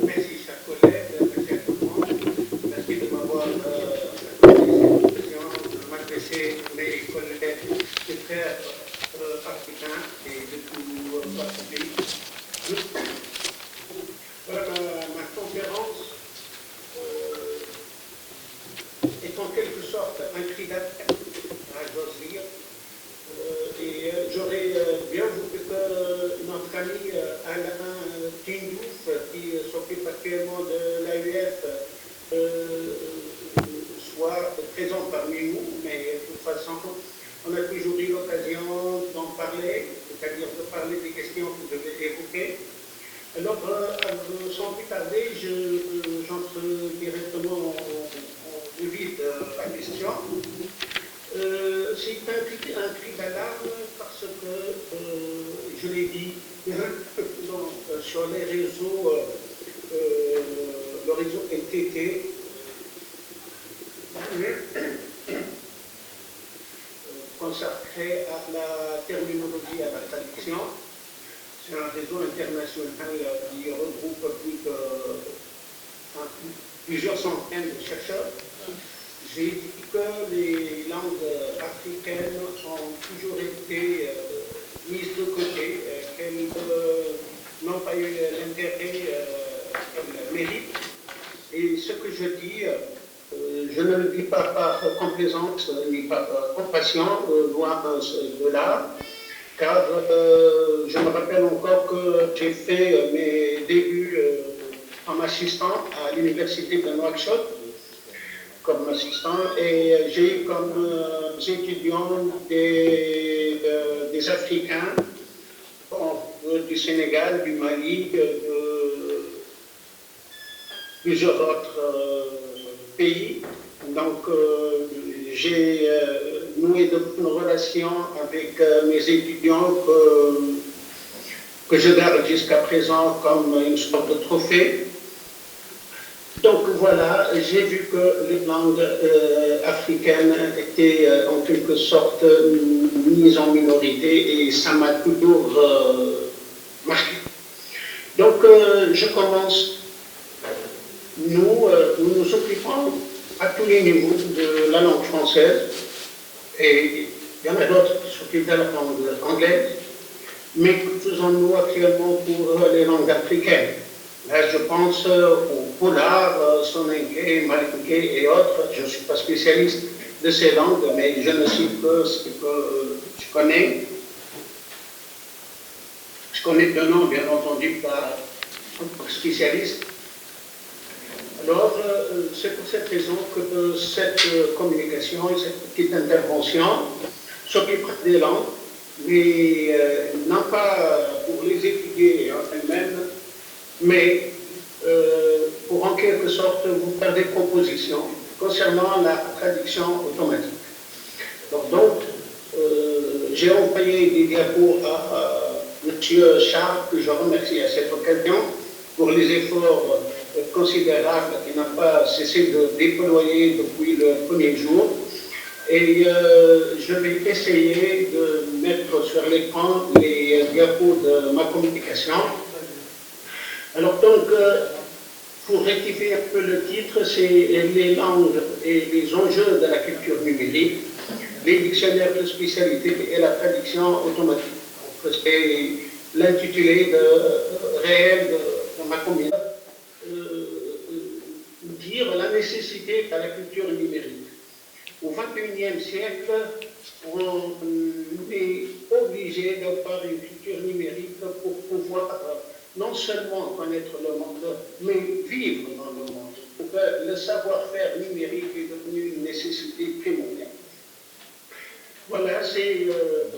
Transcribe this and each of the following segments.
Merci, chers collègues, merci à tout le monde. Merci de m'avoir accordé cette occasion de m'adresser à mes collègues, mes frères africains et de tout le pays. Voilà, ma conférence est en quelque sorte un cri d'appel, j'ose dire. Et j'aurais bien voulu que notre ami Alain Tindouf, qui s'occupe actuellement de l'AUF, soit présent parmi nous, mais de toute façon, on a toujours eu l'occasion d'en parler, c'est-à-dire de parler des questions que je vais évoquer. Alors, sans plus tarder, j'entre directement au vif de la question. C'est un cri d'alarme parce que, je l'ai dit, sur les réseaux, le réseau NTT, consacré à la terminologie, à la traduction. C'est un réseau international qui regroupe plusieurs centaines de chercheurs. J'ai dit que les langues africaines ont toujours été mises de côté, qu'elles n'ont pas eu l'intérêt qu'elles méritent. Et ce que je dis, je ne le dis pas par complaisance ni par compassion, loin de là, car je me rappelle encore que j'ai fait mes débuts en assistant à l'université de Nouakchott, comme assistant, et j'ai eu comme étudiants des Africains, du Sénégal, du Mali, de plusieurs autres pays. Donc j'ai noué de bonnes relations avec mes étudiants que je garde jusqu'à présent comme une sorte de trophée. Donc voilà, j'ai vu que les langues africaines étaient en quelque sorte mises en minorité et ça m'a toujours marqué. Donc je commence. Nous nous occupons à tous les niveaux de la langue française et il y en a d'autres qui s'occupent de la langue anglaise, mais que faisons-nous actuellement pour les langues africaines? Là, je pense au polar, soninké, malinké et autres. Je ne suis pas spécialiste de ces langues, mais je ne cite que ce que je connais. Je connais de nom, bien entendu, pas spécialiste. Alors, c'est pour cette raison que cette communication et cette petite intervention s'occupera des langues, mais non pas pour les étudier en elles-mêmes, mais pour en quelque sorte vous faire des propositions concernant la traduction automatique. Donc j'ai envoyé des diapos à M. Charles, que je remercie à cette occasion pour les efforts considérables qu'il n'a pas cessé de déployer depuis le premier jour. Et je vais essayer de mettre sur l'écran les diapos de ma communication. Alors donc, pour rectifier un peu le titre, c'est les langues et les enjeux de la culture numérique, les dictionnaires de spécialité et la traduction automatique. C'est l'intitulé réel de ma communication. Dire la nécessité de la culture numérique. Au XXIe siècle, on est obligé d'avoir une culture numérique pour pouvoir non seulement connaître le monde, mais vivre dans le monde. Donc, le savoir-faire numérique est devenu une nécessité primordiale. Voilà, c'est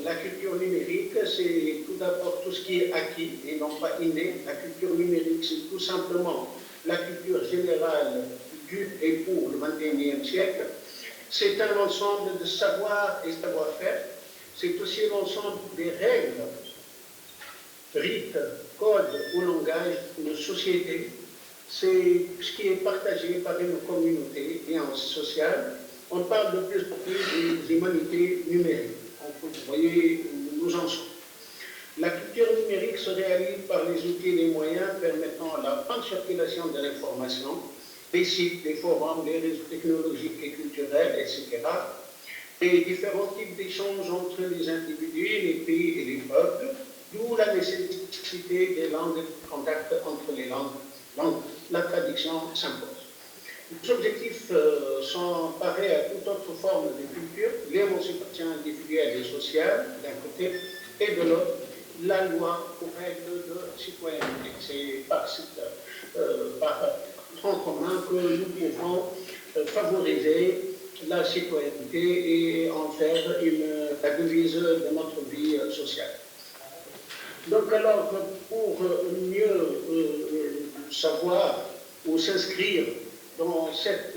la culture numérique, c'est tout d'abord tout ce qui est acquis et non pas inné. La culture numérique, c'est tout simplement la culture générale du et pour le XXIe siècle. C'est un ensemble de savoir et savoir-faire. C'est aussi l'ensemble des règles, rites, codes ou langage d'une société. C'est ce qui est partagé par une communauté et un social. On parle de plus en plus des humanités numériques. Donc, vous voyez où nous en sommes. La culture numérique se réalise par les outils et les moyens permettant la bonne circulation de l'information, les sites, les forums, les réseaux technologiques et culturels, etc. Et différents types d'échanges entre les individus, les pays et les peuples, d'où la nécessité des langues, de contact entre les langues. Donc, la traduction s'impose. Les objectifs sont pareils à toute autre forme de culture, l'émancipation individuelle et sociale d'un côté, et de l'autre, la loi pour règle de citoyenneté. C'est par tronc commun que nous pouvons favoriser la citoyenneté et en faire la devise de notre vie sociale. Donc alors, pour mieux savoir ou s'inscrire dans cette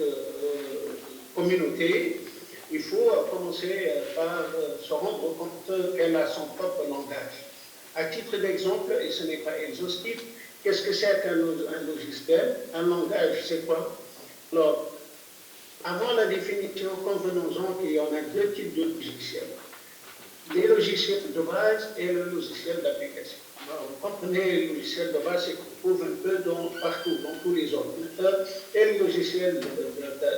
communauté, il faut commencer par se rendre compte qu'elle a son propre langage. À titre d'exemple, et ce n'est pas exhaustif, qu'est-ce que c'est qu'un logiciel? Un langage, c'est quoi? Alors, avant la définition, convenons-en qu'il y en a deux types de logiciels. Les logiciels de base et le logiciel d'application. Vous comprenez, le logiciel de base, c'est qu'on trouve un peu partout, dans tous les ordinateurs, et les logiciels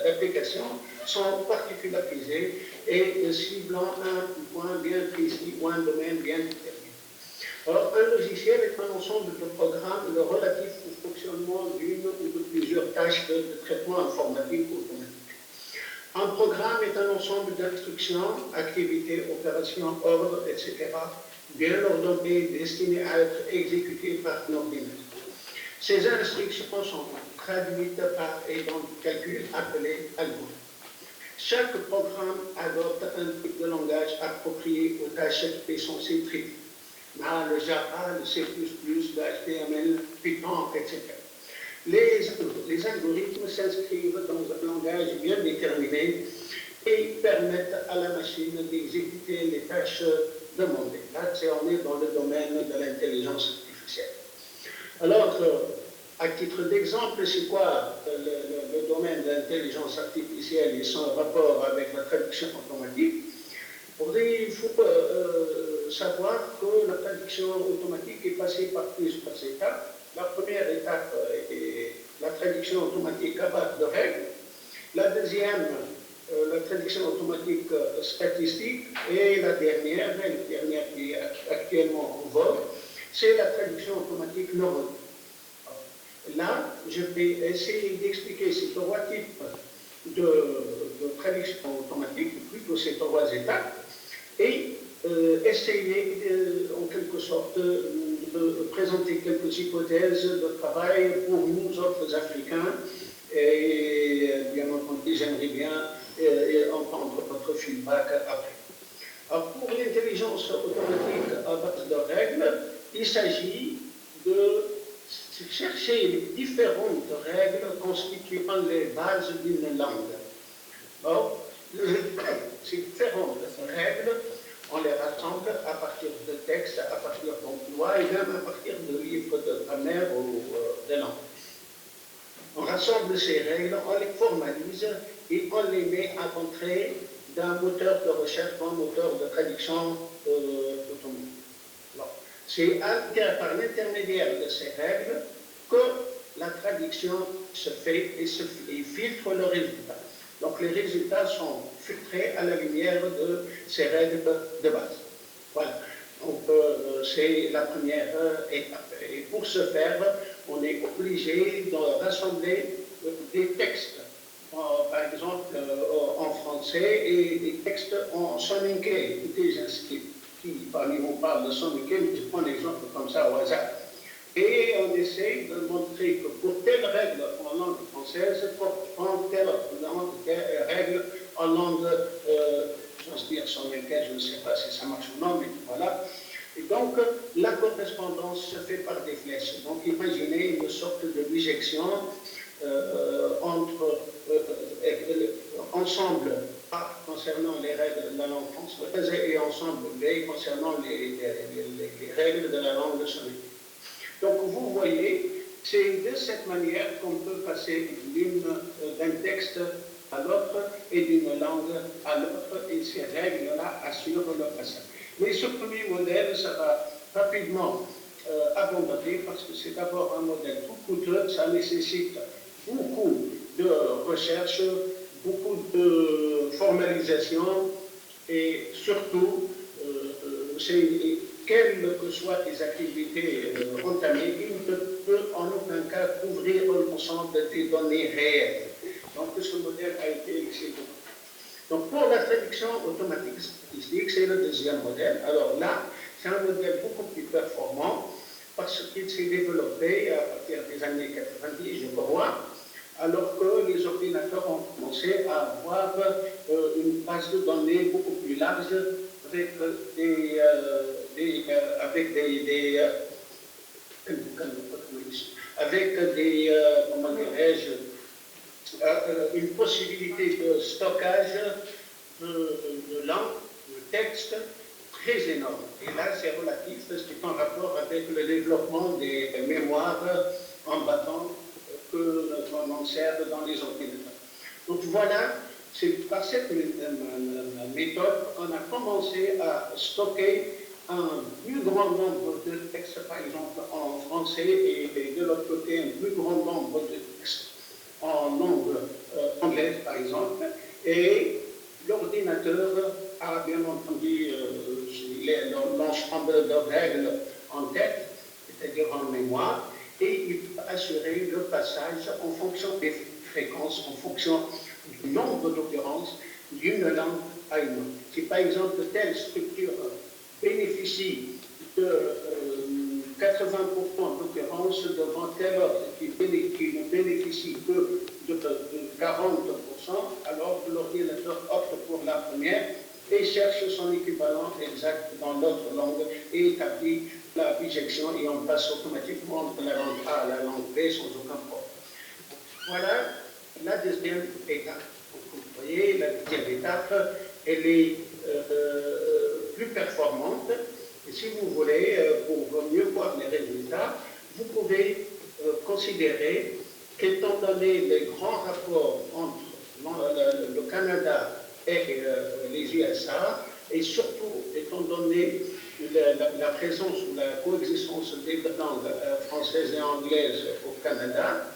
d'application sont particularisés et ciblant un point bien précis ou un domaine bien déterminé. Alors, un logiciel est un ensemble de programmes relatifs au fonctionnement d'une ou de plusieurs tâches de traitement informatique automatique. Un programme est un ensemble d'instructions, activités, opérations, ordres, etc., bien ordonnées, destinées à être exécutées par un ordinateur. Ces instructions sont traduites par aidant de calcul appelé algorithme. Chaque programme adopte un type de langage approprié aux tâches qu'il est censé traiter. Le Java, le C++, le HTML, Python, etc. Les algorithmes s'inscrivent dans un langage bien déterminé et permettent à la machine d'exécuter les tâches demandées. Là, on est dans le domaine de l'intelligence artificielle. Alors, à titre d'exemple, c'est quoi le domaine de l'intelligence artificielle et son rapport avec la traduction automatique? Il faut savoir que la traduction automatique est passée par plusieurs étapes. La première étape est la traduction automatique à base de règles. La deuxième, la traduction automatique statistique. Et la dernière qui est actuellement en vogue, c'est la traduction automatique normale. Là, je vais essayer d'expliquer ces trois types de traduction automatique, plutôt ces trois étapes, et essayer en quelque sorte de présenter quelques hypothèses de travail pour nous autres Africains. Et bien entendu, j'aimerais bien entendre votre feedback après. Alors, pour l'intelligence automatique à base de règles, il s'agit de chercher les différentes règles constituant les bases d'une langue. Or, ces différentes règles, on les rassemble à partir de textes, à partir d'emplois et même à partir de livres de grammaire ou de langue. On rassemble ces règles, on les formalise et on les met à l'entrée d'un moteur de recherche, d'un moteur de traduction automatique. C'est par l'intermédiaire de ces règles que la traduction se fait et filtre le résultat. Donc les résultats sont filtrés à la lumière de ces règles de base. Voilà. Donc c'est la première étape. Et pour ce faire, on est obligé de rassembler des textes, par exemple en français, et des textes en soninké. Écoutez, j'inscris. Qui parmi vous parle de soninké, mais je prends un exemple comme ça au hasard. Et on essaie de montrer que pour telle règle en langue française, pour telle règle en langue, j'ose dire soninké, je ne sais pas si ça marche ou non, mais voilà. Et donc, la correspondance se fait par des flèches. Donc, imaginez une sorte de bijection entre ensemble A concernant les règles de la langue française et ensemble B concernant les règles de la langue soninké. Donc, vous voyez, c'est de cette manière qu'on peut passer d'un texte à l'autre et d'une langue à l'autre, et ces règles-là assurent le passage. Mais ce premier modèle, ça va rapidement abandonné parce que c'est d'abord un modèle tout coûteux, ça nécessite beaucoup de recherche, beaucoup de formalisation et surtout, quelles que soient les activités entamées, il ne peut en aucun cas couvrir l'ensemble des données réelles. Donc ce modèle a été excellent. Donc pour la traduction automatique statistique, c'est le deuxième modèle. Alors là, c'est un modèle beaucoup plus performant parce qu'il s'est développé à partir des années 90, je crois, alors que les ordinateurs ont commencé à avoir une base de données beaucoup plus large avec comment dirais-je, une possibilité de stockage de langue, de texte très énorme. Et là, c'est relatif, c'est en rapport avec le développement des mémoires en battant que l'on observe dans les ordinateurs. Donc voilà, c'est par cette méthode qu'on a commencé à stocker un plus grand nombre de textes, par exemple en français, et de l'autre côté, un plus grand nombre de textes en langue anglaise, par exemple, et l'ordinateur a bien entendu l'ensemble de règles en tête, c'est-à-dire en mémoire, et il peut assurer le passage en fonction des fréquences, en fonction du nombre d'occurrences d'une langue à une autre. Si par exemple telle structure bénéficie de 80% d'occurrences devant telle autre qui ne bénéficie que de 40%, alors l'ordinateur opte pour la première et cherche son équivalent exact dans l'autre langue et établit la bijection et on passe automatiquement de la langue A à la langue B sans aucun problème. Voilà la deuxième étape. Vous voyez, la deuxième étape, elle est plus performante. Et si vous voulez, pour mieux voir les résultats, vous pouvez considérer qu'étant donné les grands rapports entre le Canada et les USA, et surtout étant donné la présence ou la coexistence des langues françaises et anglaises au Canada,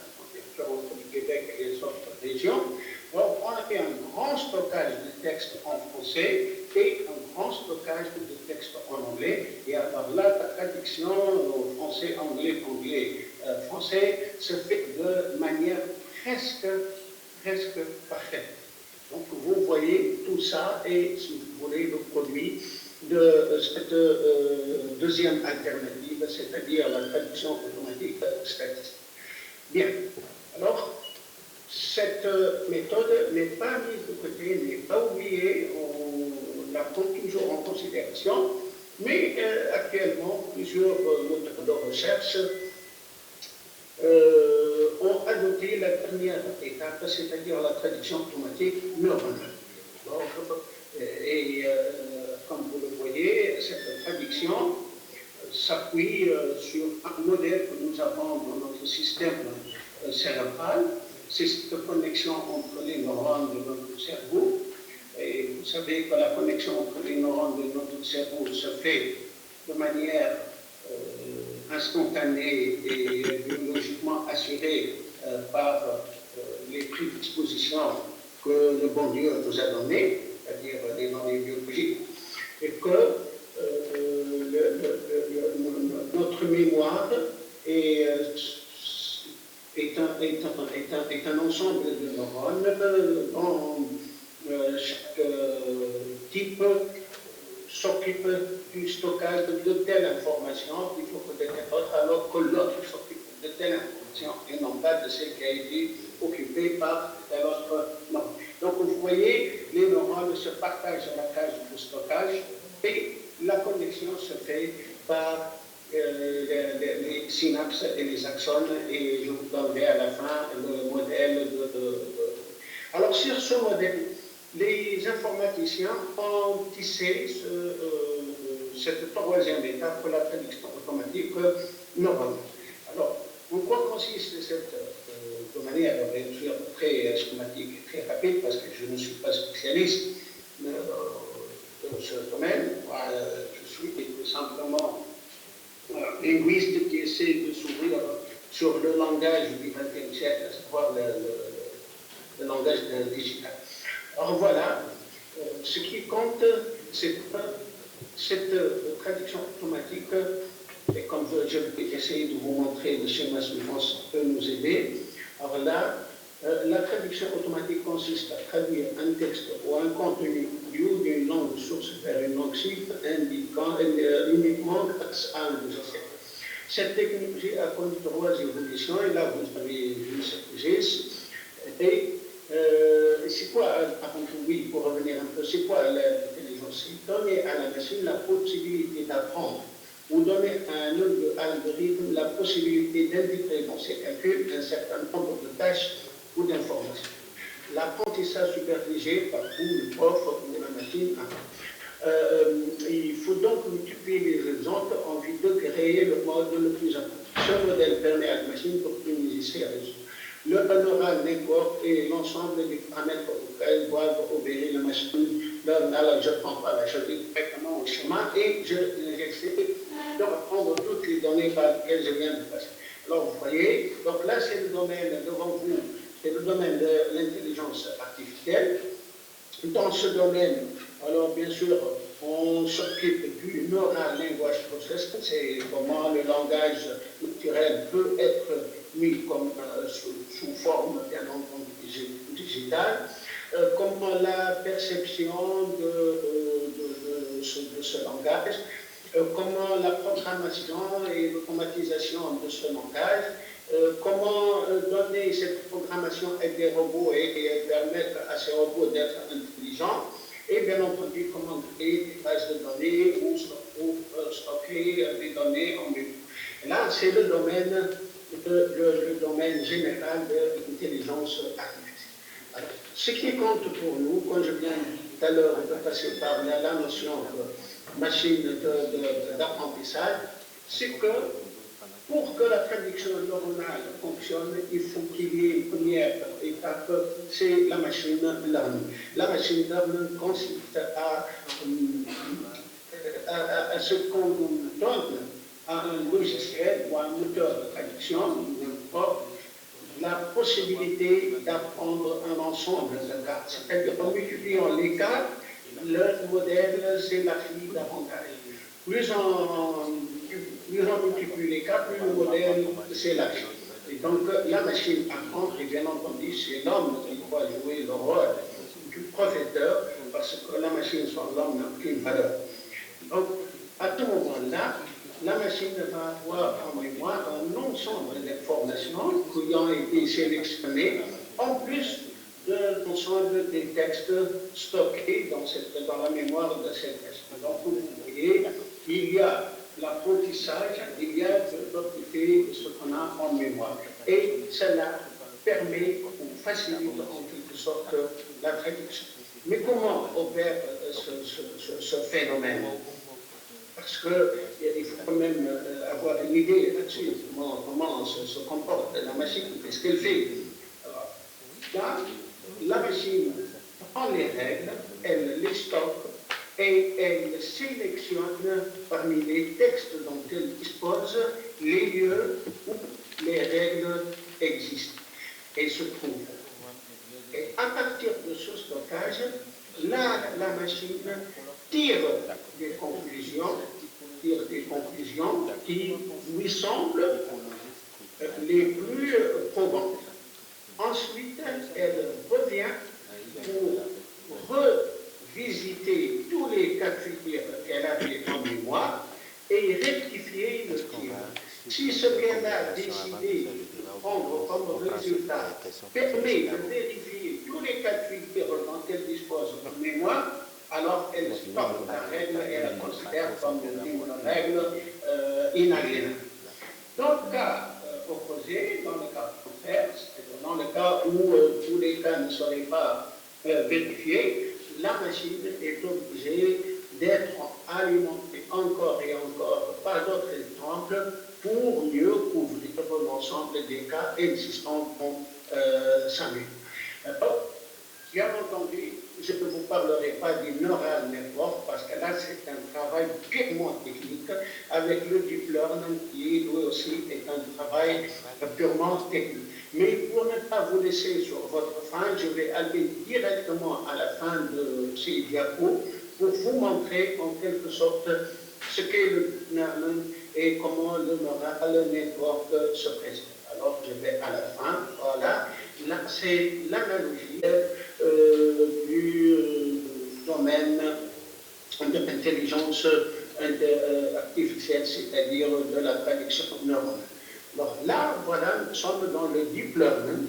entre le Québec et les autres régions, donc on a fait un grand stockage de textes en français et un grand stockage de textes en anglais. Et alors là, la traduction français, anglais, anglais, français se fait de manière presque parfaite. Donc vous voyez tout ça et, si vous voulez, le produit de cette deuxième alternative, c'est-à-dire la traduction automatique statistique. Bien, alors cette méthode n'est pas mise de côté, n'est pas oubliée, on la prend toujours en considération, mais actuellement, plusieurs moteurs de recherche ont ajouté la dernière étape, c'est-à-dire la traduction automatique neuronale. Comme vous le voyez, cette traduction s'appuie sur un modèle que nous avons dans notre système cérébral, c'est cette connexion entre les neurones de notre cerveau. Et vous savez que la connexion entre les neurones de notre cerveau se fait de manière instantanée et biologiquement assurée par les prédispositions que le bon Dieu nous a données, c'est-à-dire les données biologiques, et que notre mémoire est un ensemble de neurones dont chaque type s'occupe du stockage de telle information plutôt que de telle autre, alors que l'autre s'occupe de telle information et non pas de celle qui a été occupée par tel autre neuron. Donc vous voyez, les neurones se partagent la tâche de stockage et la connexion se fait par les synapses et les axones, et je vous donnerai à la fin le modèle Alors sur ce modèle, les informaticiens ont tissé cette troisième étape pour la traduction automatique neuronale. Alors, en quoi consiste cette, de manière bien sûr très schématique et très rapide, parce que je ne suis pas spécialiste dans ce domaine, je suis tout simplement linguiste qui essaie de s'ouvrir sur le langage du XXe siècle, à savoir le langage digital. Alors voilà, ce qui compte, c'est que cette traduction automatique, et comme je vais essayer de vous montrer le schéma suivant, ça peut nous aider. Alors là, la traduction automatique consiste à traduire un texte ou un contenu d'une langue source vers une langue cible, indiquant uniquement grâce à un logiciel. Cette technologie a connu trois évolutions, et là vous avez vu cette geste. Et c'est quoi, avant tout, oui, pour revenir un peu, c'est quoi l'intelligence? C'est donner à la machine la possibilité d'apprendre ou donner à un algorithme la possibilité d'intégrer dans ses calculs un certain nombre de tâches ou d'informations. L'apprentissage supervisé par vous, le prof ou la machine. Il faut donc multiplier les exemples en vue de créer le mode le plus important. Ce modèle permet à la machine d'optimiser ses résultats. Le neural network et l'ensemble des paramètres auxquels doivent obéir la machine. Alors, je ne prends pas la chose directement au schéma et j'essaie de reprendre toutes les données par lesquelles je viens de passer. Alors, vous voyez, donc là, c'est le domaine devant vous, c'est le domaine de l'intelligence artificielle. Dans ce domaine, alors bien sûr, on s'occupe du neural language processing, c'est comment le langage naturel peut être mis comme, sous forme, bien entendu, digitale, comment la perception de ce langage, comment la programmation et l'automatisation de ce langage, comment donner cette programmation à des robots et permettre à ces robots d'être intelligents, et bien entendu comment créer des bases de données ou stocker des données en mémoire. Là, c'est le domaine général de l'intelligence artificielle. Alors, ce qui compte pour nous, quand je viens tout à l'heure de passer par la notion de machine d'apprentissage, c'est que pour que la traduction neuronale fonctionne, il faut qu'il y ait une première étape, c'est la machine learning. La machine learning consiste à ce qu'on donne à un logiciel ou à un moteur de traduction, n'importe, la possibilité d'apprendre un ensemble de cas. C'est-à-dire qu'en multipliant les cas, le modèle s'élargit davantage. Plus on multiplie les cas, plus le modèle s'élargit. Et donc la machine apprend, et bien entendu, c'est l'homme qui doit jouer le rôle du professeur, parce que la machine sans l'homme n'a aucune valeur. Donc, à tout moment-là, la machine va avoir en mémoire un ensemble d'informations qui ont été sélectionnées, en plus de l'ensemble des textes stockés dans la mémoire de ces textes. Donc, vous voyez, il y a l'apprentissage, il y a de l'autre côté ce qu'on a en mémoire. Et cela permet ou facilite en quelque sorte la traduction. Mais comment opère ce phénomène? Parce qu'il faut quand même avoir une idée là-dessus, comment se comporte la machine, qu'est-ce qu'elle fait. Alors, là, la machine prend les règles, elle les stocke et elle sélectionne parmi les textes dont elle dispose les lieux où les règles existent et se trouvent. Et à partir de ce stockage, la machine tire des conclusions qui lui semblent les plus probantes. Ensuite, elle revient pour revisiter tous les cas de figure qu'elle avait en mémoire et rectifier le tir. Si ce qu'elle a décidé de prendre comme résultat permet de vérifier tous les cas de figure dont elle dispose en mémoire, alors elle stoppe la règle et la considère comme une règle inaliénable. Dans le cas opposé, dans le cas contraire, c'est-à-dire dans le cas où tous les cas ne seraient pas vérifiés, la machine est obligée d'être alimentée encore et encore par d'autres exemples pour mieux couvrir l'ensemble des cas existants dans sa mémoire. Bien entendu, je ne vous parlerai pas du neural network parce que là, c'est un travail purement technique avec le deep learning qui, lui aussi, est un travail purement technique. Mais pour ne pas vous laisser sur votre faim, je vais aller directement à la fin de ces diapos pour vous montrer en quelque sorte ce qu'est le learning et comment le neural network se présente. Alors, je vais à la fin, voilà. Là, c'est l'analogie du domaine de l'intelligence artificielle, c'est-à-dire de la prédiction neuronale. Alors là, voilà, nous sommes dans le deep learning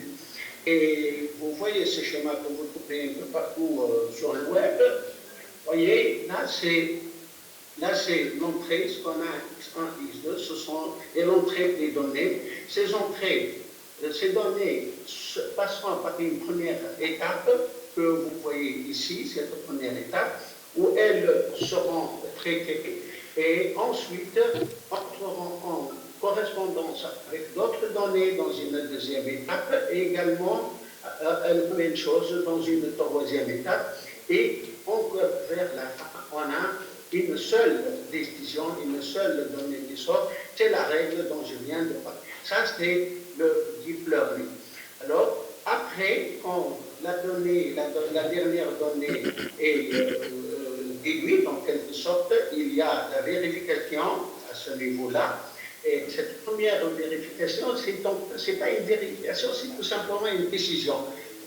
et vous voyez ce schéma que vous trouvez un peu partout sur le web. Vous voyez, là, c'est l'entrée, ce qu'on a X1, X2, ce sont l'entrée des données. Ces entrées, ces données passeront par une première étape que vous voyez ici, cette première étape, où elles seront traitées et ensuite entreront en correspondance avec d'autres données dans une deuxième étape et également la même chose dans une troisième étape. Et vers la fin, on a une seule décision, une seule donnée qui sort, c'est la règle dont je viens de parler. Ça, c'est le deep learning. Alors, après, quand la dernière donnée est déduite, en quelque sorte, il y a la vérification à ce niveau-là. Et cette première vérification, c'est pas une vérification, c'est tout simplement une décision.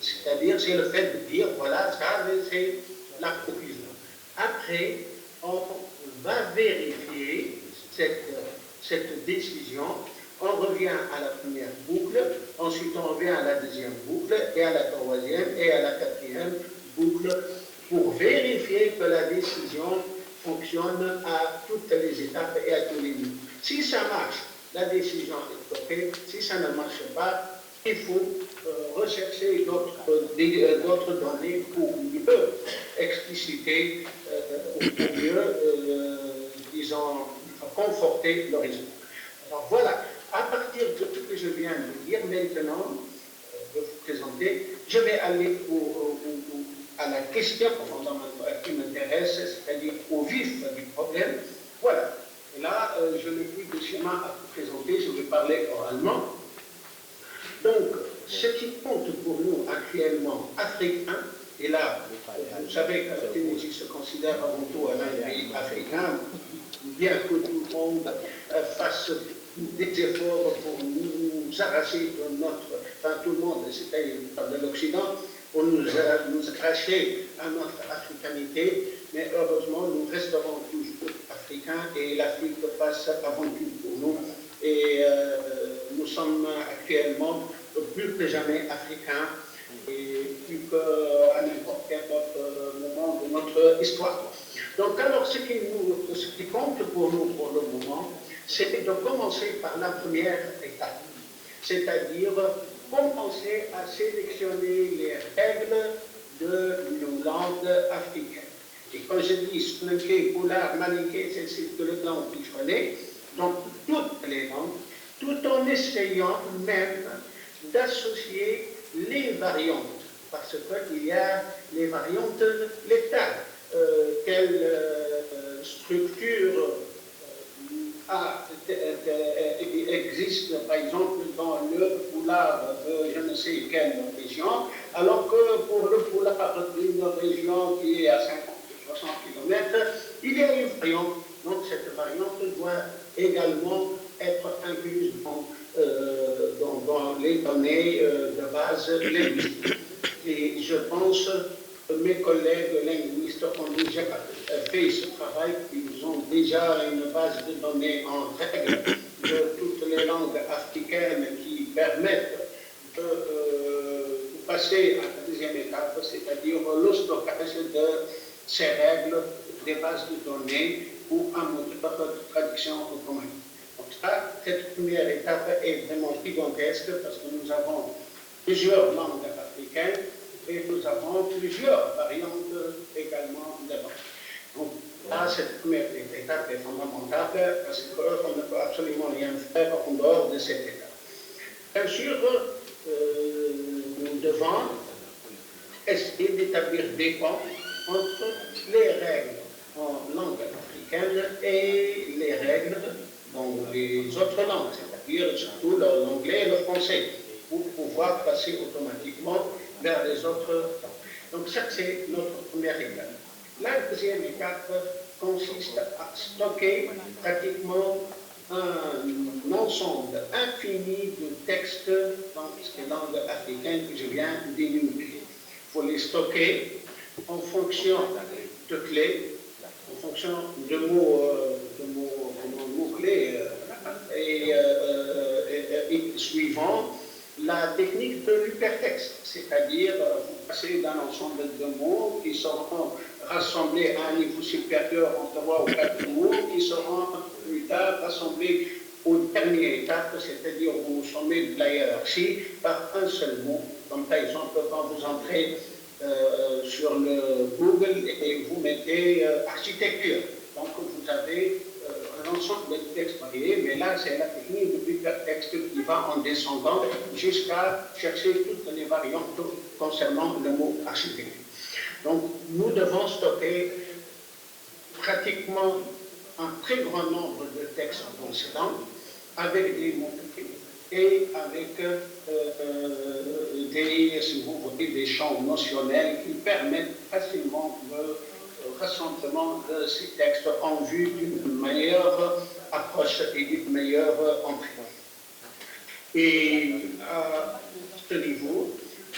C'est-à-dire, c'est le fait de dire, voilà, ça, c'est la conclusion. Après, on va vérifier cette décision. On revient à la première boucle, ensuite on revient à la deuxième boucle, et à la troisième, et à la quatrième boucle, pour vérifier que la décision fonctionne à toutes les étapes et à tous les niveaux. Si ça marche, la décision est OK. Si ça ne marche pas, il faut rechercher d'autres données pour mieux expliciter, pour mieux, disons, conforter le résultat. Alors voilà, à partir de ce que je viens de dire, maintenant, de vous présenter, je vais aller à la question fondamentale qui m'intéresse, c'est-à-dire au vif du problème. Voilà. Et là, je n'ai plus de schéma à vous présenter, je vais parler oralement. Donc, ce qui compte pour nous actuellement africains, et là, vous savez que la Tunisie se considère avant tout un pays africain, bien que tout le monde fasse des efforts pour nous arracher de notre, enfin tout le monde, c'est-à-dire de l'Occident, pour nous arracher à notre africanité, mais heureusement, nous resterons toujours africains et l'Afrique passe avant tout pour nous. Et nous sommes actuellement plus que jamais africains et plus qu'à n'importe quel autre moment de notre histoire. Donc alors, ce qui compte pour nous pour le moment, c'est de commencer par la première étape, c'est-à-dire commencer à sélectionner les règles de nos langues africaines. Et quand je dis Snunké, Poulard, Maniké, c'est que le langue que je connais, donc toutes les langues, tout en essayant même d'associer les variantes, parce qu'il y a les variantes létales. Quelle structure existe, par exemple, dans le poulard de je ne sais quelle région, alors que pour le poulard d'une région qui est à 50 ou 60 km, il y a une variante. Donc cette variante doit également être incluse dans les données de base linguistique. Et je pense que mes collègues linguistes ont déjà fait ce travail, ils ont déjà une base de données en règle de toutes les langues africaines qui permettent de passer à la deuxième étape, c'est-à-dire le stockage de ces règles des bases de données ou un moteur de traduction automatique. Donc ça, cette première étape est vraiment gigantesque parce que nous avons plusieurs langues africaines et nous avons plusieurs variantes également de langue. Donc là, cette première étape est fondamentale parce qu'on ne peut absolument rien faire en dehors de cette étape. Bien sûr, nous devons essayer d'établir des ponts entre les règles en langue africaine et les règles dans les autres langues, c'est-à-dire surtout l'anglais et le français, pour pouvoir passer automatiquement vers les autres langues. Donc ça, c'est notre première étape. La deuxième étape consiste à stocker pratiquement un ensemble infini de textes dans ces langues africaines que je viens d'énumérer. Il faut les stocker en fonction de clés, en fonction de mots-clés et suivant la technique de l'hypertexte, c'est-à-dire vous passez d'un ensemble de mots qui seront rassemblés à un niveau supérieur en 3 ou 4 mots, qui seront plus tard rassemblés aux dernières étapes, c'est-à-dire au sommet de la hiérarchie, par un seul mot. Comme par exemple, quand vous entrez sur le Google et vous mettez architecture, donc vous avez un ensemble de textes variés, mais là c'est la technique de l'hypertexte qui va en descendant jusqu'à chercher toutes les variantes concernant le mot architecture. Donc nous devons stocker pratiquement un très grand nombre de textes concernant avec des mots et avec si vous voulez, des champs notionnels qui permettent facilement le rassemblement de ces textes en vue d'une meilleure approche et d'une meilleure entrée. Et à ce niveau,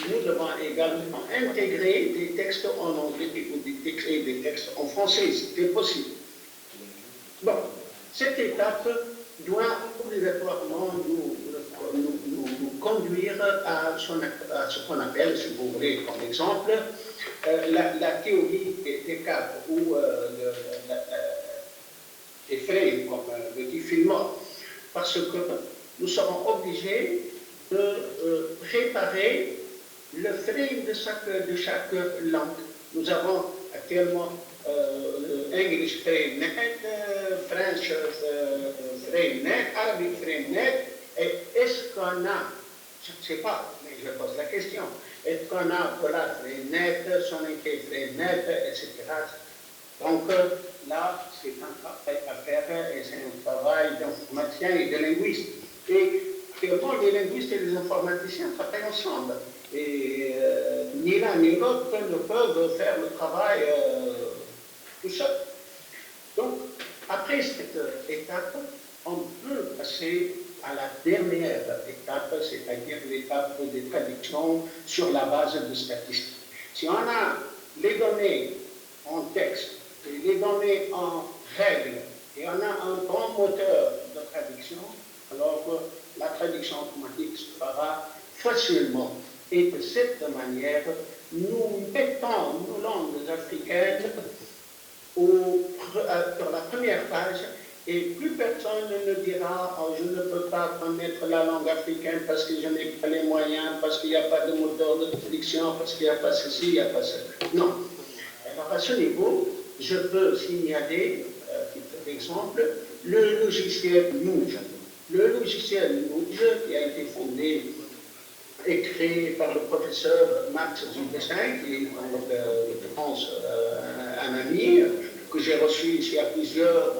nous devons également intégrer des textes en anglais ou des textes en français, c'est possible. Bon, cette étape doit obligatoirement nous conduire à ce qu'on appelle, si vous voulez, comme exemple, la théorie des cadres ou des frames, comme le dit Fillmore, parce que nous serons obligés de préparer le frame de chaque langue. Nous avons actuellement English frame net, French frame net, Arabic frame net, et est-ce qu'on a, je ne sais pas, mais je pose la question, est-ce qu'on a Polar frame net, Soninke frame net, etc. Donc là, c'est un travail à faire et c'est un travail d'informaticien et de linguiste. Et actuellement, les linguistes et les informaticiens travaillent ensemble. Et ni l'un ni l'autre ne peuvent faire le travail tout seul. Donc, après cette étape, on peut passer à la dernière étape, c'est-à-dire l'étape des traductions sur la base de statistiques. Si on a les données en texte, et les données en règles, et on a un bon moteur de traduction, alors la traduction automatique se fera facilement. Et de cette manière, nous mettons nos langues africaines sur la première page et plus personne ne dira oh, je ne peux pas connaître la langue africaine parce que je n'ai pas les moyens, parce qu'il n'y a pas de moteur de traduction, parce qu'il n'y a pas ceci, il n'y a pas cela. Non. Alors à ce niveau, je peux signaler, par exemple, le logiciel Nouge. Le logiciel Nouge qui a été fondé et créé par le professeur Max Zubestin, qui est de France, un ami, que j'ai reçu ici à plusieurs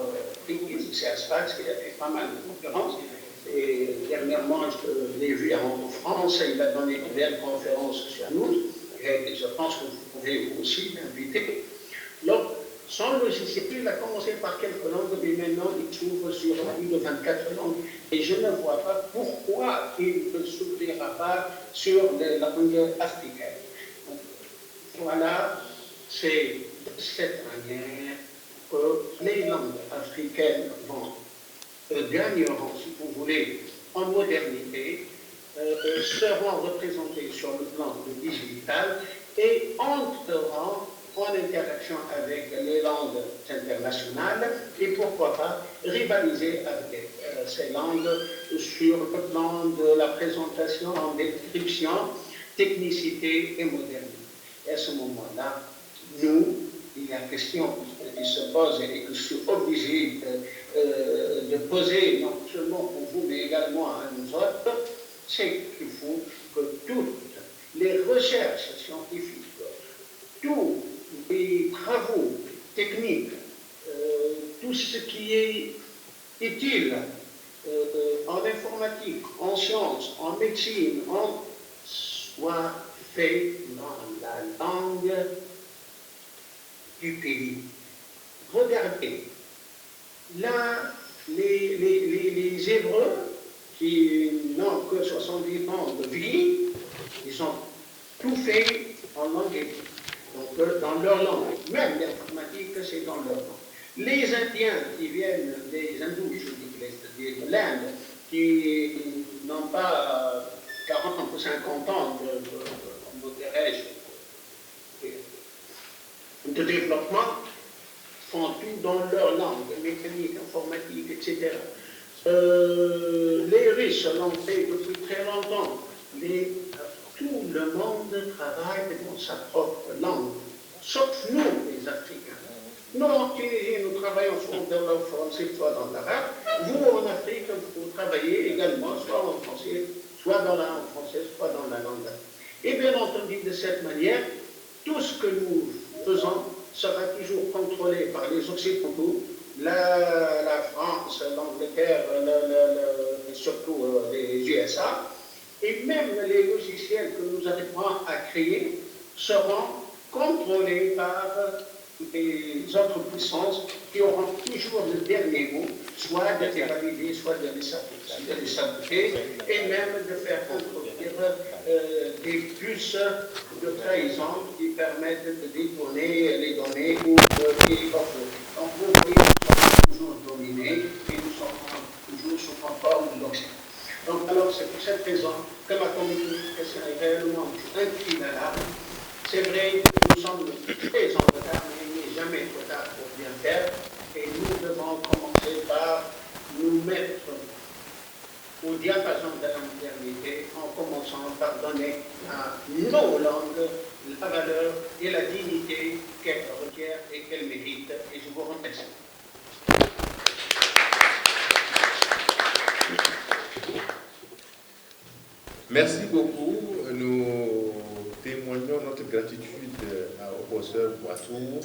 reprises, c'est à Sfax, qui a fait pas mal de conférences. Et dernièrement, je l'ai vu en France, et il a donné une belle conférence sur nous, et je pense que vous pouvez vous aussi l'inviter. Donc, son logiciel, il a commencé par quelques langues, mais maintenant il s'ouvre sur plus de 24 langues. Et je ne vois pas pourquoi il ne s'ouvrira pas sur la langue africaine. Donc, voilà, c'est de cette manière que les langues africaines gagneront, si vous voulez, en modernité, seront représentées sur le plan digital et entreront en interaction avec les langues internationales et pourquoi pas rivaliser avec ces langues sur le plan de la présentation en description, technicité et modernité. Et à ce moment-là, nous, il y a une question qui se pose et que je suis obligé de poser non seulement pour vous mais également à nous autres, c'est qu'il faut que toutes les recherches scientifiques tous les travaux techniques, tout ce qui est utile en informatique, en sciences, en médecine, soit fait dans la langue du pays. Regardez, là, les Hébreux, qui n'ont que 70 ans de vie, ils ont tout fait en langue hébreu, donc dans leur langue. Même l'informatique, c'est dans leur langue. Les Indiens qui viennent des hindous, je dis de l'Inde, qui n'ont pas 40 ou 50 ans de développement, font tout dans leur langue, mécanique, informatique, etc. Les Russes l'ont fait depuis très longtemps, mais tout le monde travaille dans sa propre langue, sauf nous, les Africains. Nous, en Tunisie, nous travaillons soit dans le français, soit dans l'arabe. Vous, en Afrique, vous travaillez également, soit en français, soit dans la langue française, soit dans la langue arabe. Et bien entendu, de cette manière, tout ce que nous faisons sera toujours contrôlé par les Occidentaux, la France, l'Angleterre, et surtout les USA, et même les logiciels que nous arriverons à créer seront contrôlés par les autres puissances qui auront toujours le dernier mot, soit de les valider, soit de les saboter, et même de faire introduire des puces de trahison qui permettent de détourner les données ou de les bafouer. Donc vous voyez, nous sommes toujours dominés et nous sommes toujours sous contrôle de l'Occident. Donc alors c'est pour cette raison que ma communication est réellement inclinable. C'est vrai que nous sommes très en retard, mais il n'est jamais trop tard pour bien faire. Et nous devons commencer par nous mettre au diapason de la modernité en commençant par donner à nos langues la valeur et la dignité qu'elles requièrent et qu'elles méritent. Et je vous remercie. Merci beaucoup. Nous témoignons notre gratitude au professeur Boitour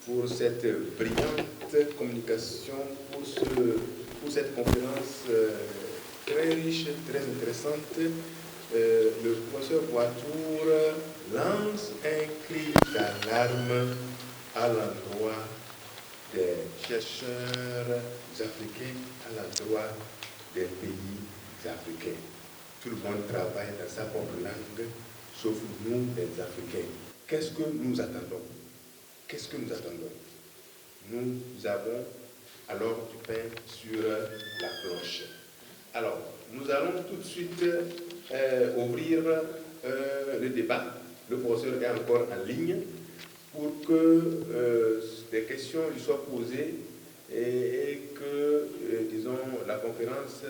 pour cette brillante communication, pour cette conférence très riche, très intéressante. Le professeur Boitour lance un cri d'alarme à l'endroit des chercheurs africains, à l'endroit des pays africains. Tout le monde travaille dans sa propre langue, sauf nous, les Africains. Qu'est-ce que nous attendons? Qu'est-ce que nous attendons? Nous avons alors du pain sur la planche. Alors, nous allons tout de suite ouvrir le débat. Le professeur est encore en ligne pour que des questions lui soient posées et que, disons, la conférence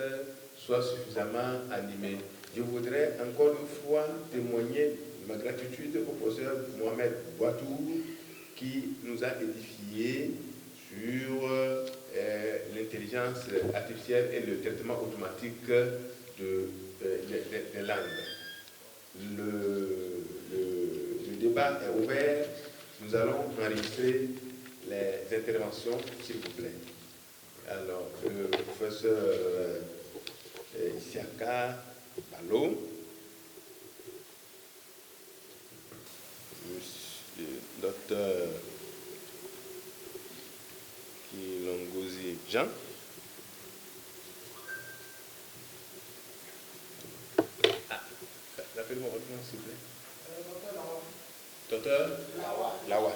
soit suffisamment animée. Je voudrais encore une fois témoigner ma gratitude au professeur Mohamed Boitour qui nous a édifiés sur l'intelligence artificielle et le traitement automatique des langues. Le débat est ouvert. Nous allons enregistrer les interventions, s'il vous plaît. Alors, le professeur Isiaka Balo, monsieur docteur Kilongozi Jean, rappelez-moi votre nom, s'il vous plaît. Docteur Lawa.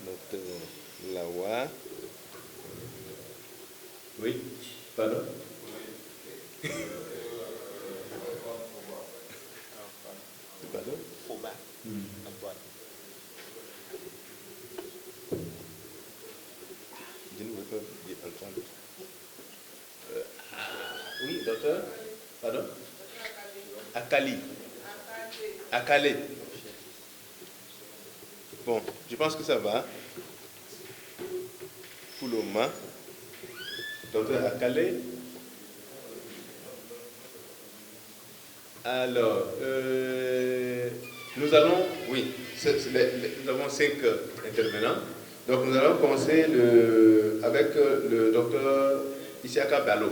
Docteur Lawa. Oui, pardon. Pardon? Fauba. Antoine. Je ne veux pas dire Antoine. Oui, docteur. Pardon? Akali. Akale. Bon, je pense que ça va. Fouloma. Docteur Akale. Alors, nous allons, oui, nous avons 5 intervenants. Donc nous allons commencer avec le docteur Isiaka Balo.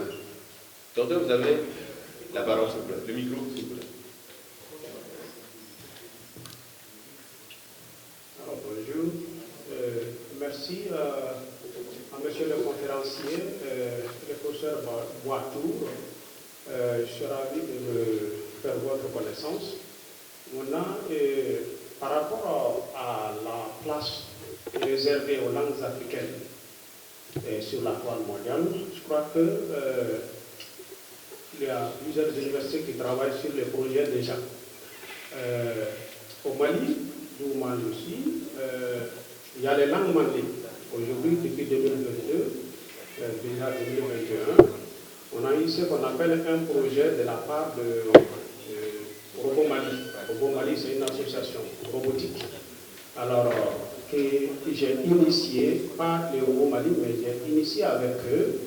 Docteur, vous avez la parole, s'il vous plaît. Le micro, s'il vous plaît. Alors, bonjour. Merci à monsieur le conférencier, le professeur Boitour. Je suis ravi de faire votre connaissance. Maintenant, par rapport à la place réservée aux langues africaines sur la toile mondiale, je crois que il y a plusieurs universités qui travaillent sur les projets déjà. Au Mali, d'où moi je suis, il y a les langues mandées. Aujourd'hui, depuis 2022, déjà 2021, on a eu ce qu'on appelle un projet de la part de Robo Mali. Robo Mali, c'est une association robotique. Alors, que j'ai initié, pas les Robo Mali, mais j'ai initié avec eux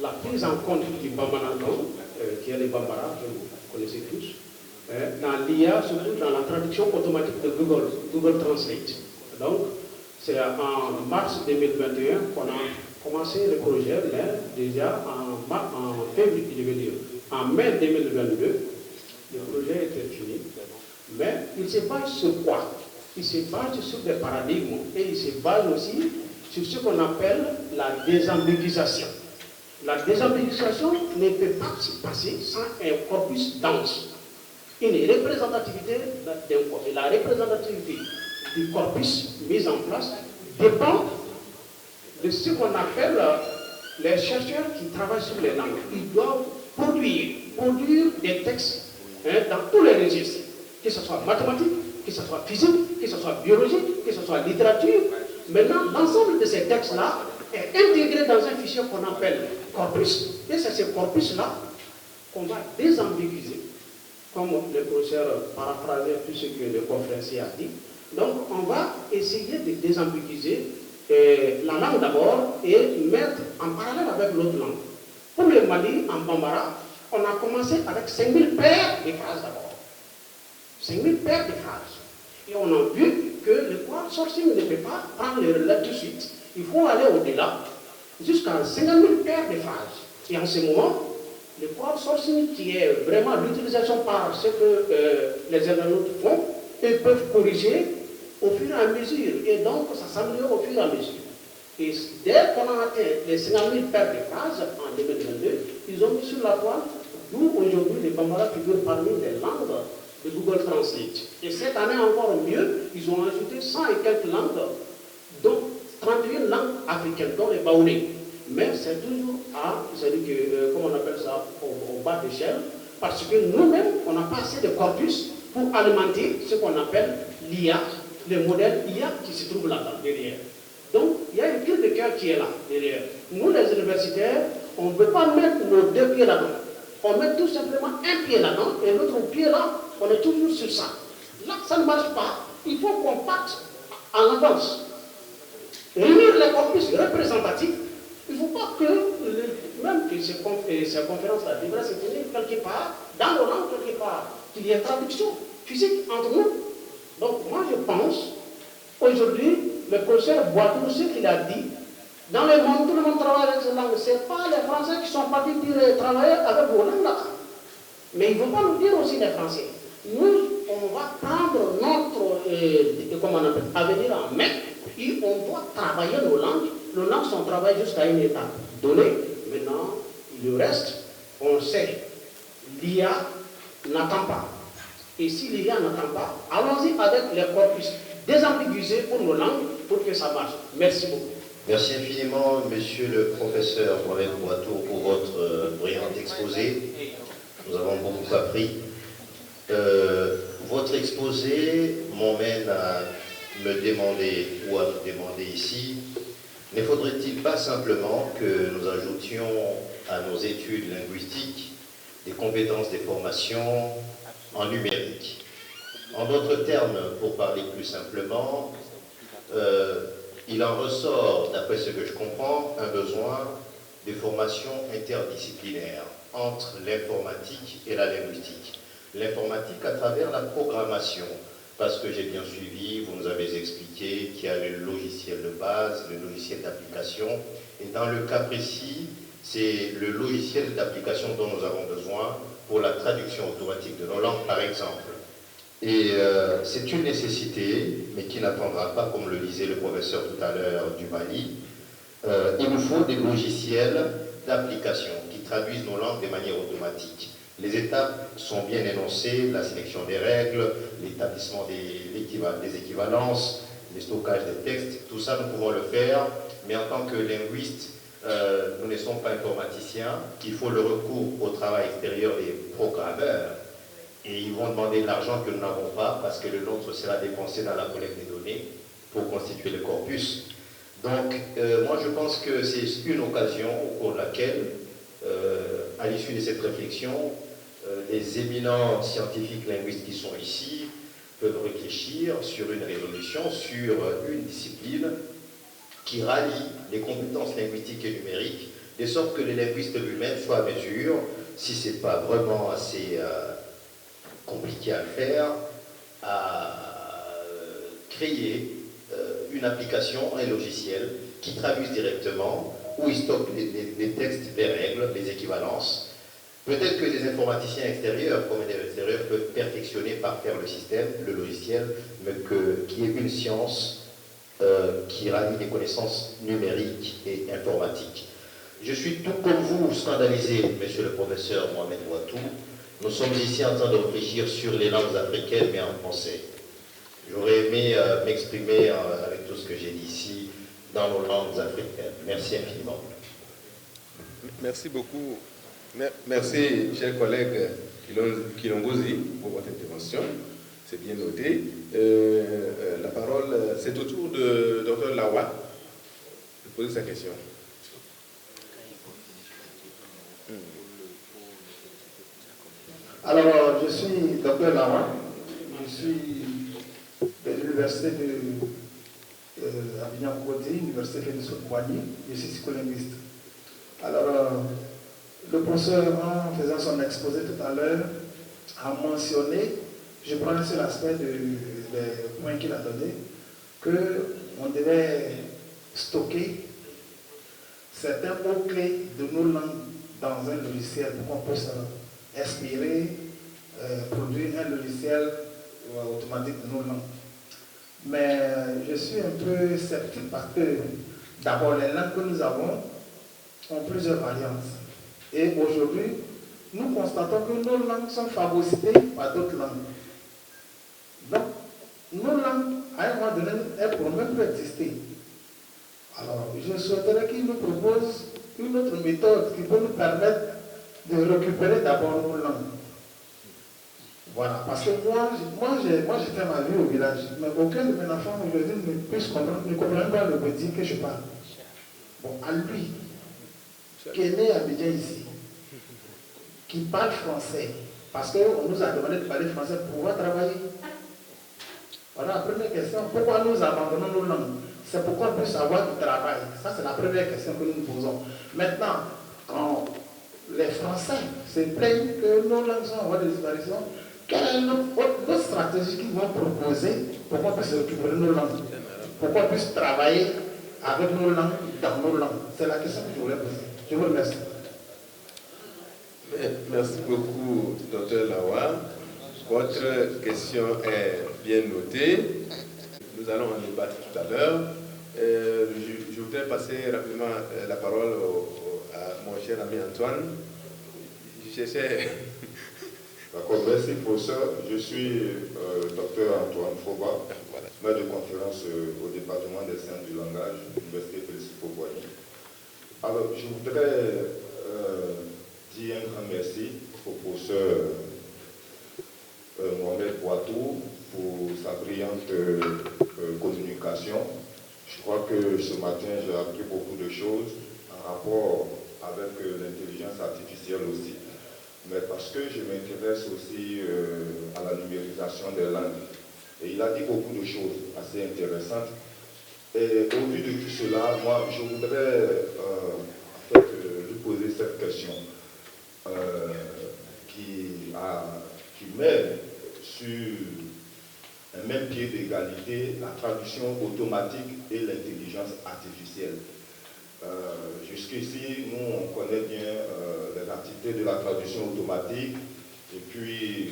la prise en compte du Bamanakan, qui est le Bambara, que vous connaissez tous, dans l'IA, surtout dans la traduction automatique de Google Translate. Donc, c'est en mars 2021 qu'on a commencé le projet, mais déjà en février, je veux dire, en mai 2022, le projet était fini. Mais il se base sur quoi? Il se base sur des paradigmes et il se base aussi sur ce qu'on appelle la désambiguisation. La désambiguisation ne peut pas se passer sans un corpus dense. Une représentativité d'un corpus. La représentativité du corpus mis en place dépend de ce qu'on appelle les chercheurs qui travaillent sur les langues. Ils doivent produire des textes dans tous les registres, que ce soit mathématique, que ce soit physique, que ce soit biologique, que ce soit littérature. Maintenant, l'ensemble de ces textes-là est intégré dans un fichier qu'on appelle corpus. Et c'est ce corpus-là qu'on va désambiguiser, comme le professeur paraphrasait tout ce que le conférencier a dit. Donc, on va essayer de désambiguiser la langue d'abord et mettre en parallèle avec l'autre langue. Pour le Mali, en Bambara, on a commencé avec 5000 paires de phrases d'abord. 5000 paires de phrases. Et on a vu que le crowdsourcing ne peut pas prendre le relais tout de suite. Il faut aller au-delà, jusqu'à 50 000 paires de phrases. Et en ce moment, le crowdsourcing, qui est vraiment l'utilisation par ce que les internautes font, ils peuvent corriger au fur et à mesure. Et donc, ça s'améliore au fur et à mesure. Et dès qu'on a atteint les 50 000 paires de phrases en 2022, ils ont mis sur la toile, d'où aujourd'hui les Bambara figurent parmi les langues de Google Translate. Et cette année encore mieux, ils ont ajouté 100 et quelques langues, dont 31 langues africaines, dont les Baoulés. Mais c'est toujours comment on appelle ça, au bas d'échelle, parce que nous-mêmes, on n'a pas assez de corpus pour alimenter ce qu'on appelle l'IA, le modèle IA qui se trouve là-dedans, derrière. Donc, il y a une pile de cœur qui est là, derrière. Nous, les universitaires, on ne peut pas mettre nos 2 pieds là-dedans. On met tout simplement un pied là-dedans et l'autre pied là, on est toujours sur ça. Là, ça ne marche pas. Il faut qu'on parte en avance. Réunir les corpus représentatifs. Il ne faut pas que, même que ces conférences-là devraient se tenir quelque part, dans nos langues, quelque part, qu'il y ait traduction physique entre nous. Donc, moi, je pense, aujourd'hui, le professeur Boitour, ce qu'il a dit, dans le monde, tout le monde travaille avec ces langues. Ce n'est pas les Français qui sont partis travailler avec vos langues là. Mais il ne faut pas nous dire aussi les Français. Nous, on va prendre notre avenir en main et on doit travailler nos langues. Nos langues sont travaillées jusqu'à une étape donnée. Maintenant, le reste, on sait. L'IA n'attend pas. Et si l'IA n'attend pas, allons-y avec les corpus désambiguisés pour nos langues pour que ça marche. Merci beaucoup. Merci infiniment, monsieur le professeur Mohamed Boitour, pour votre brillant exposé. Nous avons beaucoup appris. Votre exposé m'emmène à me demander, ou à nous demander ici, ne faudrait-il pas simplement que nous ajoutions à nos études linguistiques des compétences, des formations en numérique? En d'autres termes, pour parler plus simplement, il en ressort, d'après ce que je comprends, un besoin des formations interdisciplinaires entre l'informatique et la linguistique. L'informatique à travers la programmation, parce que j'ai bien suivi, vous nous avez expliqué qu'il y a le logiciel de base, le logiciel d'application, et dans le cas précis, c'est le logiciel d'application dont nous avons besoin pour la traduction automatique de nos langues, par exemple. Et c'est une nécessité, mais qui n'attendra pas, comme le disait le professeur tout à l'heure du Mali. Il nous faut des logiciels d'application qui traduisent nos langues de manière automatique. Les étapes sont bien énoncées, la sélection des règles, l'établissement des équivalences, le stockage des textes, tout ça nous pouvons le faire, mais en tant que linguistes, nous ne sommes pas informaticiens, il faut le recours au travail extérieur des programmeurs, et ils vont demander de l'argent que nous n'avons pas, parce que le nôtre sera dépensé dans la collecte des données pour constituer le corpus. Donc, moi je pense que c'est une occasion au cours de laquelle, à l'issue de cette réflexion, les éminents scientifiques linguistes qui sont ici peuvent réfléchir sur une résolution, sur une discipline qui rallie les compétences linguistiques et numériques, de sorte que les linguistes lui-même soient à mesure, si ce n'est pas vraiment assez compliqué à le faire, à créer une application, un logiciel qui traduise directement, où il stocke les textes, les règles, les équivalences. Peut-être que les informaticiens extérieurs, comme les extérieurs, peuvent perfectionner par faire le système, le logiciel, mais qu'il y ait une science qui rallie les connaissances numériques et informatiques. Je suis tout comme vous scandalisé, monsieur le professeur Mohamed Ouattou. Nous sommes ici en train de réfléchir sur les langues africaines, mais en français. J'aurais aimé m'exprimer avec tout ce que j'ai dit ici dans nos langues africaines. Merci infiniment. Merci beaucoup. Merci, chers collègues Kilongozi, pour votre intervention. C'est bien noté. La parole, c'est au tour de Dr Lawa de poser sa question. Alors, je suis Dr Lawa. Je suis de l'université de Abidjan-Côté, l'université Fédération Kouani. Je suis psycholinguiste. Alors, le professeur, en faisant son exposé tout à l'heure, a mentionné, je prends un seul aspect des points qu'il a donné, qu'on devait stocker certains mots-clés de nos langues dans un logiciel pour qu'on puisse inspirer, produire un logiciel automatique de nos langues. Mais je suis un peu sceptique parce que d'abord les langues que nous avons ont plusieurs variantes. Et aujourd'hui, nous constatons que nos langues sont phagocytées par d'autres langues. Donc, nos langues, à un moment donné, elles ne pourront même plus exister. Alors, je souhaiterais qu'il nous propose une autre méthode qui peut nous permettre de récupérer d'abord nos langues. Voilà, parce que moi j'ai fait ma vie au village, mais aucun de mes enfants aujourd'hui ne comprend pas le petit que je parle. Bon, à lui, qui est né à Abidjan ici, qui parle français, parce qu'on nous a demandé de parler français pour pouvoir travailler. Voilà la première question. Pourquoi nous abandonnons nos langues? C'est pour qu'on puisse avoir du travail. Ça, c'est la première question que nous nous posons. Maintenant, quand les Français se plaignent que nos langues sont en voie de disparition, quelle est notre stratégie qu'ils vont proposer pour qu'on puisse récupérer nos langues? Pour qu'on puisse travailler avec nos langues, dans nos langues? C'est la question que je voulais poser. Je vous remercie. Merci beaucoup, Dr Lawa. Votre question est bien notée. Nous allons en débattre tout à l'heure. Je voudrais passer rapidement la parole à mon cher ami Antoine. D'accord, merci professeur. Je suis docteur Antoine Foba, maître de conférence au département des sciences du langage, l'Université Félix Houphouët-Boigny. Alors, je voudrais dire un grand merci au professeur Mohamed Ouattou pour sa brillante communication. Je crois que ce matin, j'ai appris beaucoup de choses en rapport avec l'intelligence artificielle aussi. Mais parce que je m'intéresse aussi à la numérisation des langues. Et il a dit beaucoup de choses assez intéressantes. Et au vu de tout cela, moi, je voudrais en fait, constitution qui met sur un même pied d'égalité la traduction automatique et l'intelligence artificielle. Jusqu'ici, nous, on connaît bien les activités de la traduction automatique, et puis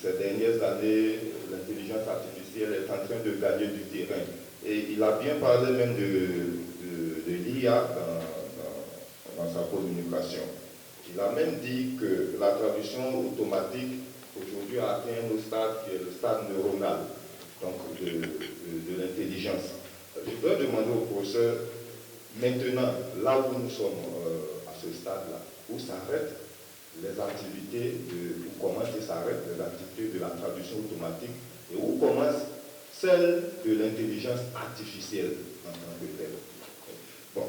ces dernières années, l'intelligence artificielle est en train de gagner du terrain. Et il a bien parlé même de l'IA dans sa communication. Il a même dit que la traduction automatique aujourd'hui a atteint un stade qui est le stade neuronal, donc de l'intelligence. Je voudrais demander au professeur, maintenant, là où nous sommes à ce stade-là, où s'arrêtent les activités, où commencent et s'arrêtent les activités de la traduction automatique et où commence celle de l'intelligence artificielle en tant que telle. Bon,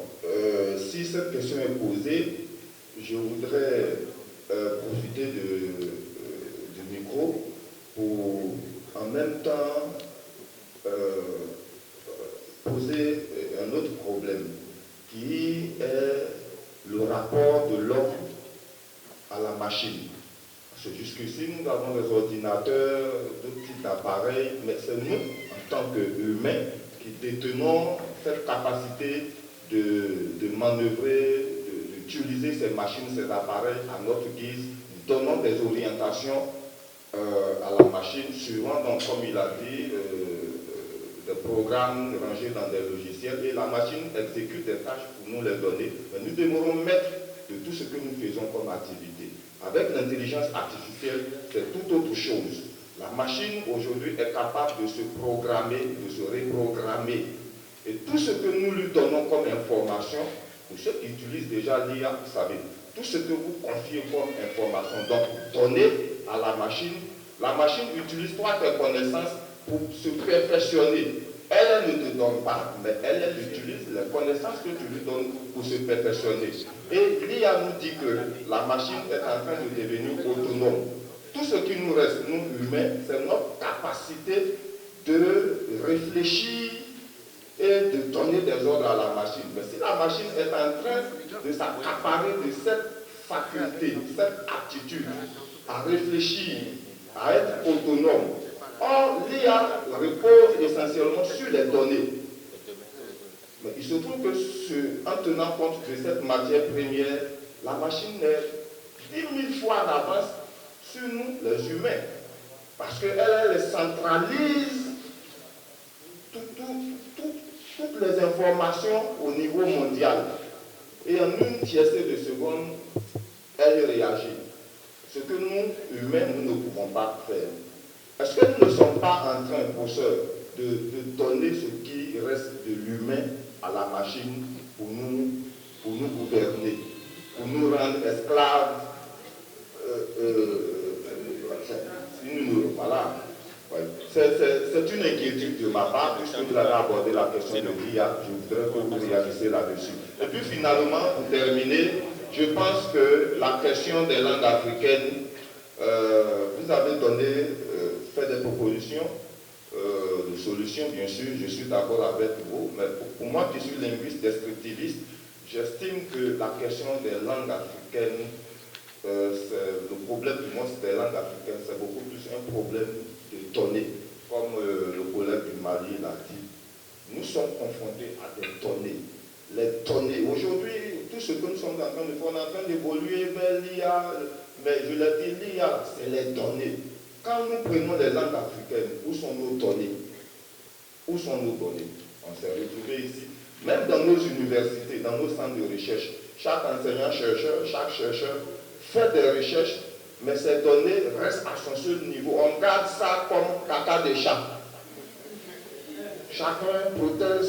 si cette question est posée, je voudrais profiter du micro pour en même temps poser un autre problème qui est le rapport de l'homme à la machine. Parce que jusqu'ici, nous avons des ordinateurs, d'autres types d'appareils, mais c'est nous, en tant qu'humains, qui détenons cette capacité de manœuvrer, d'utiliser ces machines, ces appareils à notre guise, donnant des orientations à la machine, suivant, donc, comme il a dit, des programmes rangés dans des logiciels, et la machine exécute des tâches pour nous les donner. Mais nous demeurons maîtres de tout ce que nous faisons comme activité. Avec l'intelligence artificielle, c'est tout autre chose. La machine aujourd'hui est capable de se programmer, de se reprogrammer. Et tout ce que nous lui donnons comme information, pour ceux qui utilisent déjà l'IA, vous savez, tout ce que vous confiez comme information, donc donnez à la machine utilise toi tes connaissances pour se perfectionner. Elle ne te donne pas, mais elle utilise les connaissances que tu lui donnes pour se perfectionner. Et l'IA nous dit que la machine est en train de devenir autonome. Tout ce qui nous reste, nous humains, c'est notre capacité de réfléchir et de donner des ordres à la machine. Mais si la machine est en train de s'accaparer de cette faculté, cette aptitude à réfléchir, à être autonome, or l'IA repose essentiellement sur les données. Mais il se trouve que en tenant compte de cette matière première, la machine est 10 000 fois en avance sur nous, les humains. Parce qu'elle centralise toutes les informations au niveau mondial. Et en une tiercée de seconde, elle réagit. Ce que nous, humains, nous ne pouvons pas faire. Est-ce que nous ne sommes pas en train, professeur, de donner ce qui reste de l'humain à la machine pour nous gouverner, pour nous rendre esclaves voilà. Ouais. C'est une inquiétude de ma part, puisque vous avez abordé la question de l'IA, je voudrais que vous réagissez là-dessus. Et puis finalement, pour terminer, je pense que la question des langues africaines, vous avez fait des propositions de solutions, bien sûr, je suis d'accord avec vous, mais pour moi qui suis linguiste descriptiviste, j'estime que la question des langues africaines, le problème du monde des langues africaines, c'est beaucoup plus un problème de données, comme le collègue du Mali l'a dit. Nous sommes confrontés à des données. Les données, aujourd'hui, tout ce que nous sommes en train de faire, on est en train d'évoluer vers l'IA, mais je l'ai dit, l'IA, c'est les données. Quand nous prenons les langues africaines, où sont nos données? Où sont nos données? On s'est retrouvés ici. Même dans nos universités, dans nos centres de recherche, chaque enseignant-chercheur, chaque chercheur fait des recherches, mais ces données restent à son seul niveau. On garde ça comme caca de chat. Chacun protège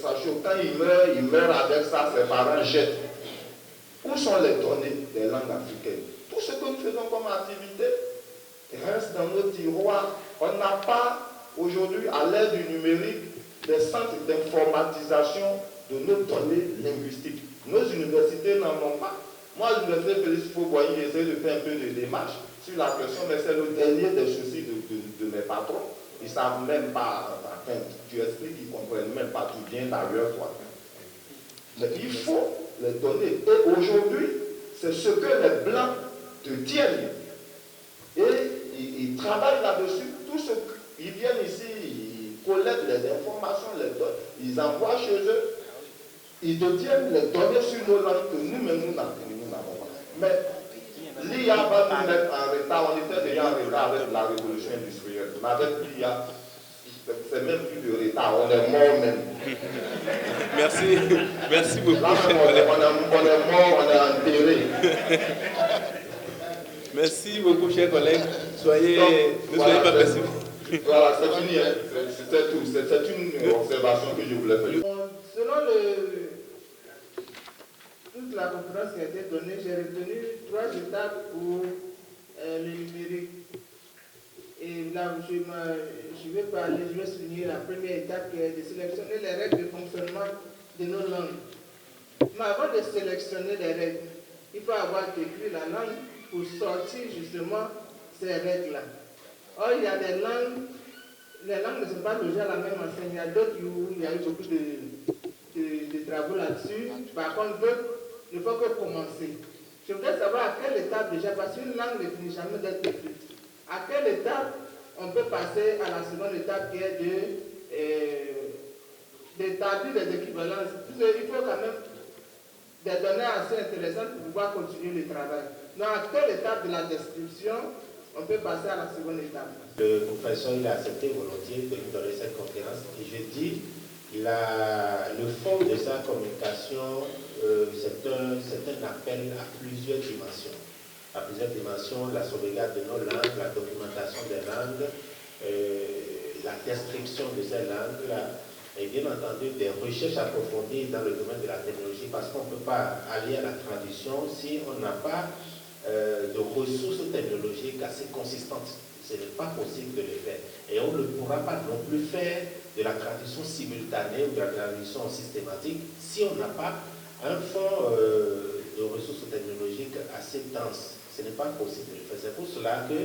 sa chose. Quand il meurt avec ça, ses parents jettent. Où sont les données des langues africaines? Tout ce que nous faisons comme activité reste dans nos tiroirs. On n'a pas aujourd'hui, à l'aide du numérique, des centres d'informatisation de nos données linguistiques. Nos universités n'en ont pas. Moi, l'université Félix Houphouët-Boigny, j'essaie de faire un peu de démarche sur la question, mais c'est le dernier des soucis de mes patrons. Ils ne savent même pas, enfin, tu expliques, ils ne comprennent même pas, tu viens d'ailleurs, toi. Mais il faut les donner. Et aujourd'hui, c'est ce que les Blancs te tiennent. Et ils travaillent là-dessus. Tout ce qu'ils viennent ici, ils collectent les informations, ils envoient chez eux. Ils te tiennent les données sur nos langues que nous-mêmes nous n'avons pas. Mais l'IA va nous mettre en retard. On était déjà en retard avec la révolution industrielle. Mais avec l'IA, c'est même plus de retard, on est mort même. Merci beaucoup. Là, on est mort, on est enterré. Merci beaucoup, chers collègues. Ne soyez pas pessimistes. Voilà, c'est fini. C'est tout. C'est une observation que je voulais faire. Selon toute la conférence qui a été donnée, j'ai retenu 3 étapes pour le numérique. Et là, je vais souligner la première étape qui est de sélectionner les règles de fonctionnement de nos langues. Mais avant de sélectionner les règles, il faut avoir décrit la langue pour sortir justement ces règles-là. Or, il y a des langues, les langues ne sont pas logées à la même enseigne. Il y a d'autres où il y a eu beaucoup de travaux là-dessus. Par contre, d'autres, il faut que commencer. Je voudrais savoir à quelle étape déjà, parce qu'une langue ne finit jamais d'être écrite. À quelle étape on peut passer à la seconde étape qui est d'établir les équivalences. Il faut quand même des données assez intéressantes pour pouvoir continuer le travail. Donc, à quelle étape de la description on peut passer à la seconde étape? Le professeur il a accepté volontiers de nous donner cette conférence et je dis le fond de sa communication, c'est un appel à plusieurs dimensions. À plusieurs dimensions, la sauvegarde de nos langues, la documentation des langues, la description de ces langues, et bien entendu des recherches approfondies dans le domaine de la technologie, parce qu'on ne peut pas aller à la traduction si on n'a pas de ressources technologiques assez consistantes. Ce n'est pas possible de le faire. Et on ne pourra pas non plus faire de la traduction simultanée ou de la traduction systématique si on n'a pas un fonds de ressources technologiques assez dense. Ce n'est pas possible de le faire. C'est pour cela que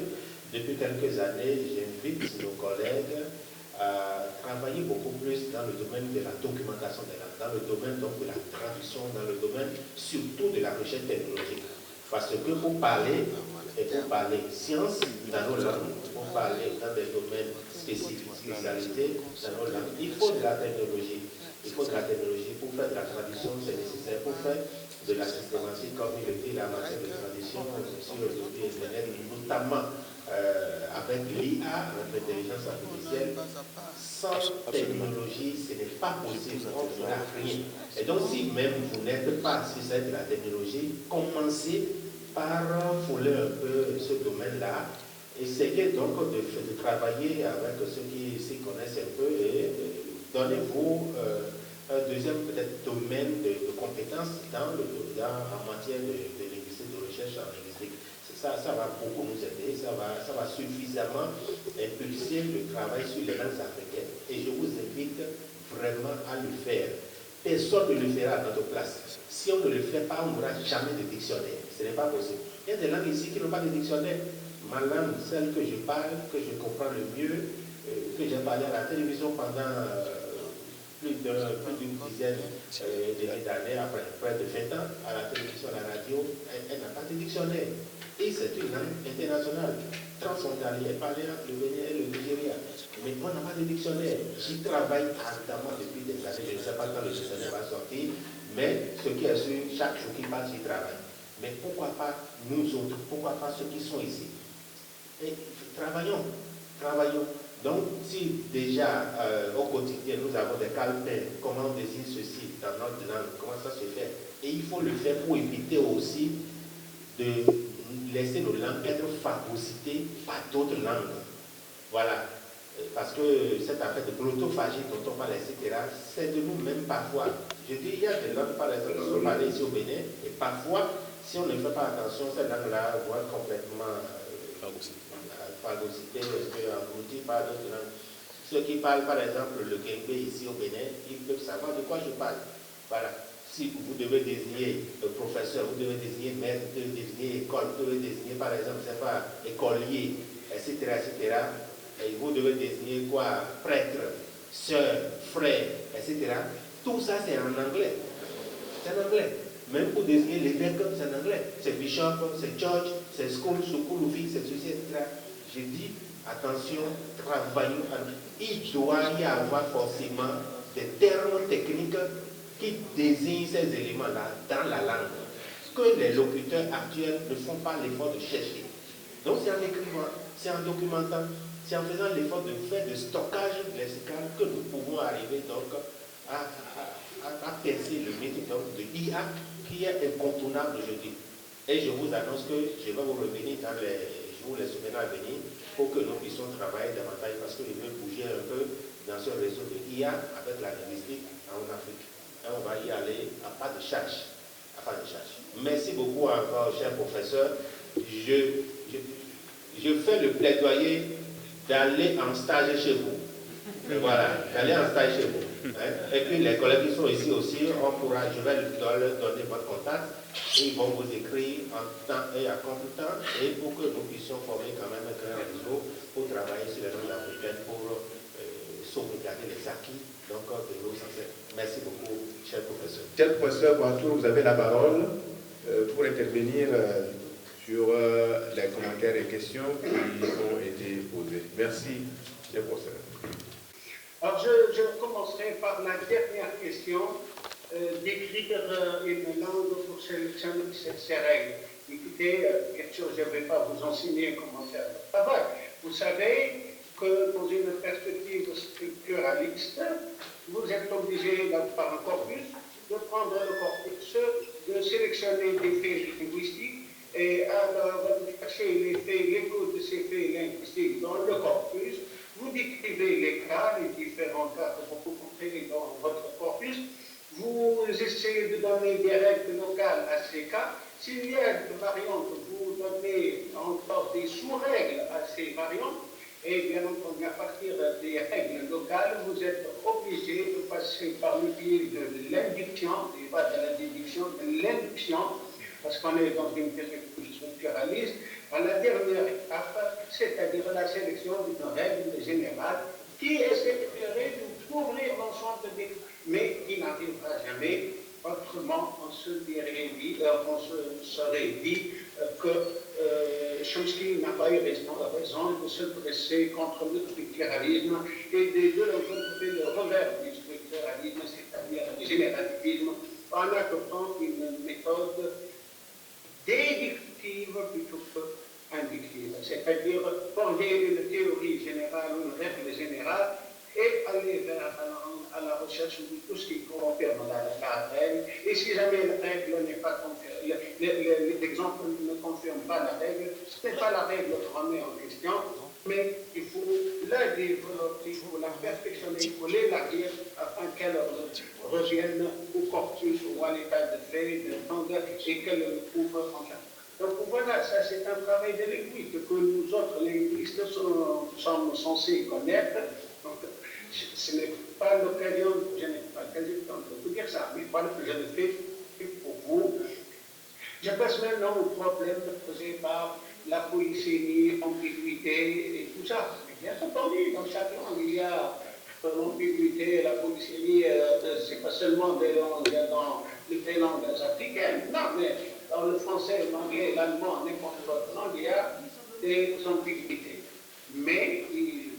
depuis quelques années, j'invite nos collègues à travailler beaucoup plus dans le domaine de la documentation des langues, dans le domaine donc de la traduction, dans le domaine surtout de la recherche technologique. Parce que pour parler, et pour parler science dans nos langues, pour parler dans des domaines spécialités dans nos langues, il faut de la technologie. Il faut de la technologie. Pour faire de la traduction, c'est nécessaire. Pour faire de la systématique, comme il le dit, la matière de traduction sur le dossier Internet, notamment avec l'IA, avec l'intelligence artificielle, sans technologie, ce n'est pas possible, on ne fera rien. Et donc, si même vous n'êtes pas spécialiste de la technologie, commencez par fouler un peu ce domaine-là. Essayez donc de travailler avec ceux qui s'y connaissent un peu et donnez-vous un deuxième peut-être domaine de compétences en matière de linguistique, de recherche en linguistique. Ça va beaucoup nous aider, ça va suffisamment impulser le travail sur les langues africaines. Et je vous invite vraiment à le faire. Personne ne le fera à notre place. Si on ne le fait pas, on n'aura jamais de dictionnaire. Ce n'est pas possible. Il y a des langues ici qui n'ont pas de dictionnaire. Ma langue, celle que je parle, que je comprends le mieux, que j'ai parlé à la télévision pendant plus d'une dizaine d'années, après près de 20 ans, à la télévision, à la radio, elle n'a pas de dictionnaire. Et c'est une langue internationale, transfrontalière, parlée entre le Bénin et le Nigeria. Mais on n'a pas de dictionnaire. J'y travaille ardemment depuis des années. Je ne sais pas quand le dictionnaire va sortir, mais ce qui est sûr, chaque jour qui passe, j'y travaille. Mais pourquoi pas nous autres, pourquoi pas ceux qui sont ici? Et travaillons. Donc, si déjà au quotidien nous avons des calepins, comment on désigne ceci dans notre langue, comment ça se fait? Et il faut le faire pour éviter aussi de laisser nos langues être phagocytées par d'autres langues. Voilà. Parce que cette affaire de glottophagie dont on parle, etc., c'est de nous-mêmes parfois. Je dis, il y a des langues, par exemple, qui sont parlées ici au Bénin, et parfois, si on ne fait pas attention, ces langues-là vont être complètement phagocytées, englouties par d'autres langues. Ceux qui parlent, par exemple, le Kengbe ici au Bénin, ils peuvent savoir de quoi je parle. Voilà. Si vous devez désigner professeur, vous devez désigner maître, vous devez désigner école, vous devez désigner par exemple, je ne sais pas, écolier, etc., et vous devez désigner quoi? Prêtre, sœur, frère, etc. Tout ça c'est en anglais. C'est en anglais. Même pour désigner l'évêque, c'est en anglais. C'est bishop, c'est church, c'est school, c'est ceci, etc. J'ai dit, attention, travaillons. Il doit y avoir forcément des termes techniques qui désignent ces éléments-là dans la langue, que les locuteurs actuels ne font pas l'effort de chercher. Donc c'est en écrivant, c'est en documentant, c'est en faisant l'effort de faire de stockage lexical que nous pouvons arriver donc à percer le métier de l'IA qui est incontournable aujourd'hui. Et je vous annonce que je vais vous revenir dans les jours, les semaines à venir pour que nous puissions travailler davantage parce que je veux bouger un peu dans ce réseau de l'IA avec la linguistique en Afrique. Et on va y aller à pas de charge. Merci beaucoup encore, cher professeur. Je fais le plaidoyer d'aller en stage chez vous. Voilà, d'aller en stage chez vous. Hein? Et puis les collègues qui sont ici aussi, je vais leur donner votre contact. Et ils vont vous écrire en temps et à contre-temps et pour que nous puissions former quand même un grand réseau pour travailler sur les langues africaines pour sauvegarder les acquis donc, de nos ancêtres. Merci beaucoup, cher professeur. Cher professeur Boitour, vous avez la parole pour intervenir sur les commentaires et questions qui ont été posés. Merci, cher professeur. Alors, je commencerai par la dernière question, d'écrire une langue pour sélectionner ces règles. Écoutez, bien sûr, je ne vais pas vous enseigner comment faire le travail. Vous savez que dans une perspective structuraliste, vous êtes obligé, par un corpus, de prendre le corpus, de sélectionner des faits linguistiques et alors de chercher les faits, l'écho de ces faits linguistiques dans le corpus. Vous décrivez les cas, les différents cas que vous rencontrez dans votre corpus. Vous essayez de donner des règles locales à ces cas. S'il y a des variantes, vous donnez encore des sous-règles à ces variantes. Et bien entendu, à partir des règles locales, vous êtes obligé de passer par le biais de l'induction, et pas de la déduction, de l'induction, parce qu'on est dans une perspective structuraliste, à la dernière étape, c'est-à-dire la sélection d'une règle générale qui essaierait de couvrir l'ensemble des... mais qui n'arrivera jamais. Autrement, on se serait dit que Chomsky n'a pas eu raison de se dresser contre le structuralisme et de retrouver le revers du structuralisme, c'est-à-dire le généralisme, en adoptant une méthode déductive plutôt qu'inductive, c'est-à-dire former une théorie générale, une règle générale, et aller à la recherche de tout ce qui confirme la règle. Et si jamais la règle n'est pas confirmée, l'exemple ne confirme pas la règle, ce n'est pas la règle qu'on remet en question, mais il faut la développer, il faut la perfectionner, il faut l'élargir afin qu'elle revienne au corpus ou à l'état de fait, de langue, et qu'elle trouve fonctionner. Donc voilà, ça c'est un travail de linguiste que nous autres linguistes sommes censés connaître. Donc, ce n'est pas l'occasion, je n'ai pas le temps de vous dire ça, mais voilà que je le fais pour vous. Je passe maintenant au problème posé par la polysémie, l'ambiguïté et tout ça. Bien entendu, dans chaque langue, il y a l'ambiguïté et la polysémie, ce n'est pas seulement des langues dans les langues africaines, non, mais dans le français, l'anglais, l'allemand, n'importe quelle langue, il y a des ambiguïtés. Mais ils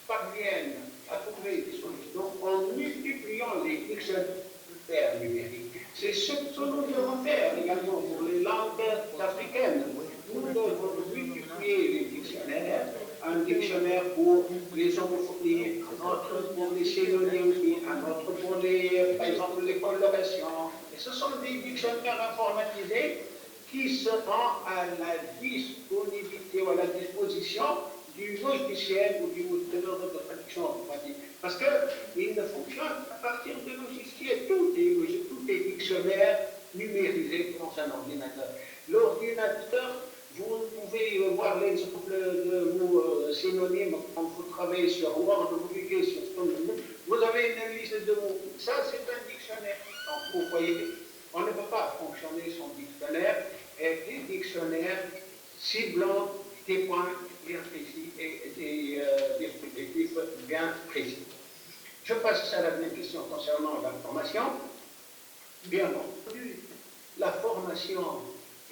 parviennent à trouver des solutions en multipliant les dictionnaires numériques. C'est ce que nous devons faire également pour les langues africaines. Nous devons multiplier les dictionnaires, un dictionnaire pour les homophonies, un autre pour les synonymes, un autre pour les, par exemple, les colorations. Et ce sont des dictionnaires informatisés qui seront à la disponibilité ou à la disposition du logiciel ou du moteur de traduction, on va dire. Parce qu'il ne fonctionne à partir de logiciels. Tout est dictionnaire numérisé dans un ordinateur. L'ordinateur, vous pouvez voir l'exemple de vos synonymes quand vous travaillez sur Word, vous cliquez sur synonyme, vous avez une liste de mots. Ça, c'est un dictionnaire. Donc, vous voyez, on ne peut pas fonctionner sans dictionnaire, et des dictionnaires ciblant des points bien précis et des objectifs bien précis. Je passe à la deuxième question concernant l'information. Bien entendu, la formation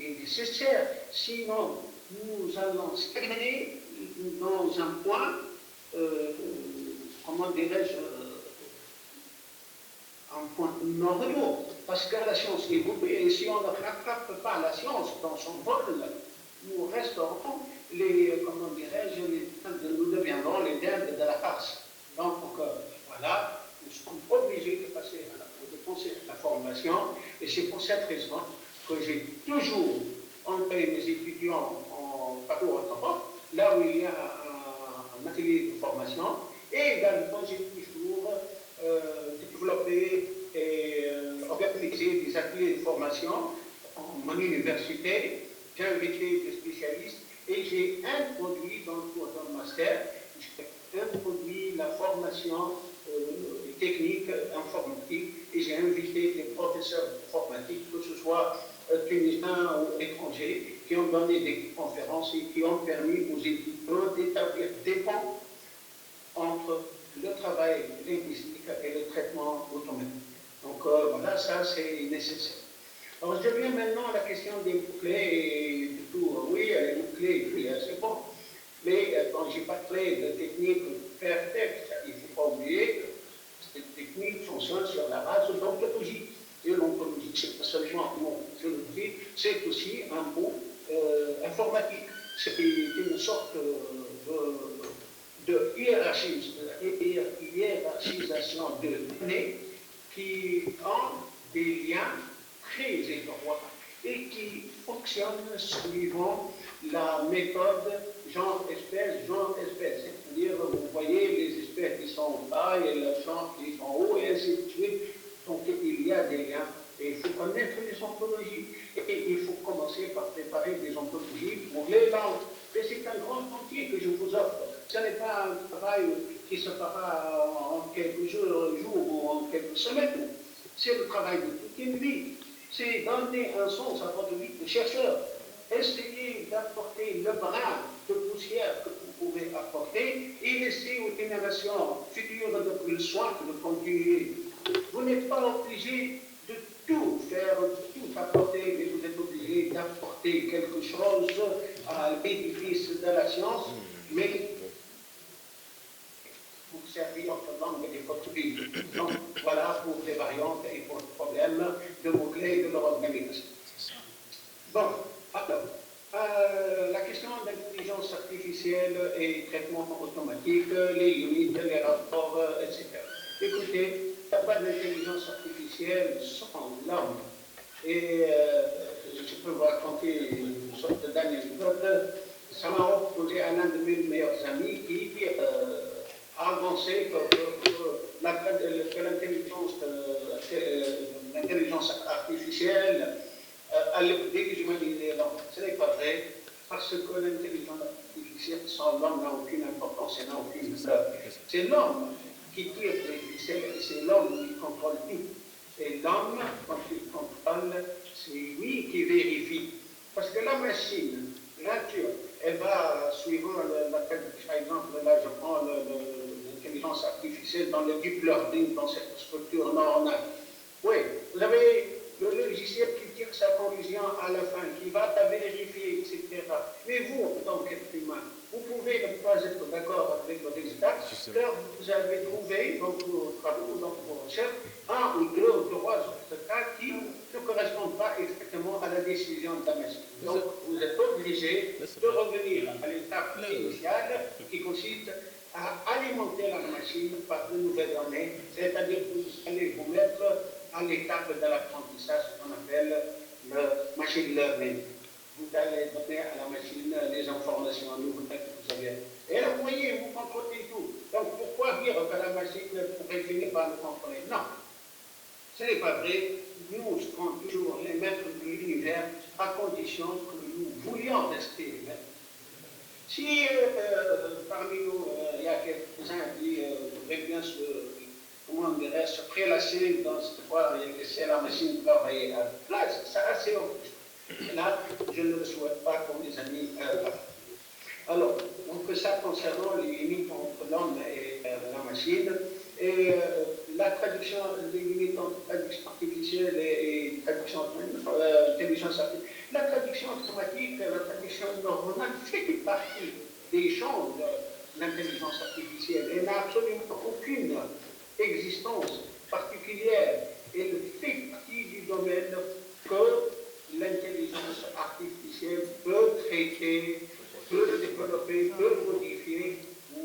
est nécessaire, sinon nous allons stagner dans un point, comment dirais-je, un point non-retour. Parce que la science évolue, et si on ne rattrape pas la science dans son vol, nous resterons comment dirais-je, nous deviendrons les dindes de la farce. Donc, voilà, nous sommes obligés de penser à la formation, et c'est pour cette raison que j'ai toujours entré mes étudiants en parcours autonome, là où il y a un atelier de formation, et également j'ai toujours développé et organisé des ateliers de formation en mon université. J'ai invité des spécialistes et j'ai introduit dans le cours d'un master, j'ai introduit la formation technique informatique et j'ai invité des professeurs informatiques, que ce soit tunisiens ou étrangers, qui ont donné des conférences et qui ont permis aux étudiants d'établir des ponts entre le travail linguistique et le traitement automatique. Donc voilà, ça c'est nécessaire. Alors je viens maintenant à la question des mots-clés et du tout. Oui, les mots-clés, oui, c'est bon. Mais quand j'ai parlé de technique perfecte, il ne faut pas oublier que cette technique fonctionne sur la base de l'ontologie. Et l'ontologie, c'est pas seulement un mot ontologie, c'est aussi un mot informatique. C'est une sorte de hiérarchisation de données qui ont des liens très étroits et qui fonctionnent suivant la méthode genre-espèce. C'est-à-dire, vous voyez les espèces qui sont en bas et le genre qui sont en haut et ainsi de suite. Donc il y a des liens et il faut connaître les ontologies et il faut commencer par préparer des ontologies pour les langues. Et c'est un grand chantier que je vous offre. Ce n'est pas un travail qui se fera en quelques jours ou en quelques semaines. C'est le travail de toute une vie. C'est donner un sens à votre vie de chercheur. Essayez d'apporter le brin de poussière que vous pouvez apporter et laissez aux générations futures le soin de continuer. Vous n'êtes pas obligé de tout faire, de tout apporter, mais vous êtes obligé d'apporter quelque chose à l'édifice de la science, mais pour servir votre langue et votre vie. Donc voilà pour les variantes et pour le problème de mots-clés de leur organisation. Bon, alors, la question d'intelligence artificielle et traitement automatique, les limites, les rapports, etc. Écoutez, il n'y a pas d'intelligence artificielle sans l'homme. Et je peux vous raconter une sorte d'anecdote. Ça m'a opposé à l'un de mes meilleurs amis qui a avancé que l'intelligence artificielle allait déshumaniser l'homme. Ce n'est pas vrai, parce que l'intelligence artificielle sans l'homme n'a aucune importance et n'a aucune valeur. C'est l'homme qui tire les ficelles et c'est l'homme qui contrôle tout. Et l'homme, quand il contrôle, c'est lui qui vérifie. Parce que la machine, la nature, elle va, suivant par exemple, là je prends l'intelligence artificielle dans le deep learning, dans cette structure neuronale. Oui, vous avez le logiciel qui tire sa conclusion à la fin, qui va la vérifier, etc. Mais vous, en tant qu'être humain, vous pouvez ne pas être d'accord avec le résultat, car vous avez trouvé dans vos travaux, dans vos recherches, un ou deux ou trois résultats qui ne correspondent pas exactement à la décision de la machine. Donc, vous êtes obligé de revenir à l'étape initiale qui consiste à alimenter la machine par de nouvelles données, c'est-à-dire que vous allez vous mettre à l'étape de l'apprentissage, ce qu'on appelle le machine learning. Vous allez donner à la machine les informations nouvelles que vous avez. Et là, vous voyez, vous contrôlez tout. Donc, pourquoi dire que la machine pourrait finir par nous contrôler? Non, ce n'est pas vrai. Nous serons toujours les maîtres de l'univers à condition que nous voulions rester les maîtres. Si parmi nous, il y a quelques-uns qui voudraient bien se prélasser dans cette voie et laisser la machine travailler à la place, ça c'est autre. Là, je ne le souhaite pas pour mes amis. Alors, donc ça concernant les limites entre l'homme et la machine, et la traduction, les limites entre traduction artificielle et traduction l'intelligence artificielle. La traduction automatique, la traduction neuronale fait partie des champs de l'intelligence artificielle. Elle n'a absolument aucune existence particulière. Elle fait partie du domaine que l'intelligence artificielle peut traiter, peut développer, peut modifier ou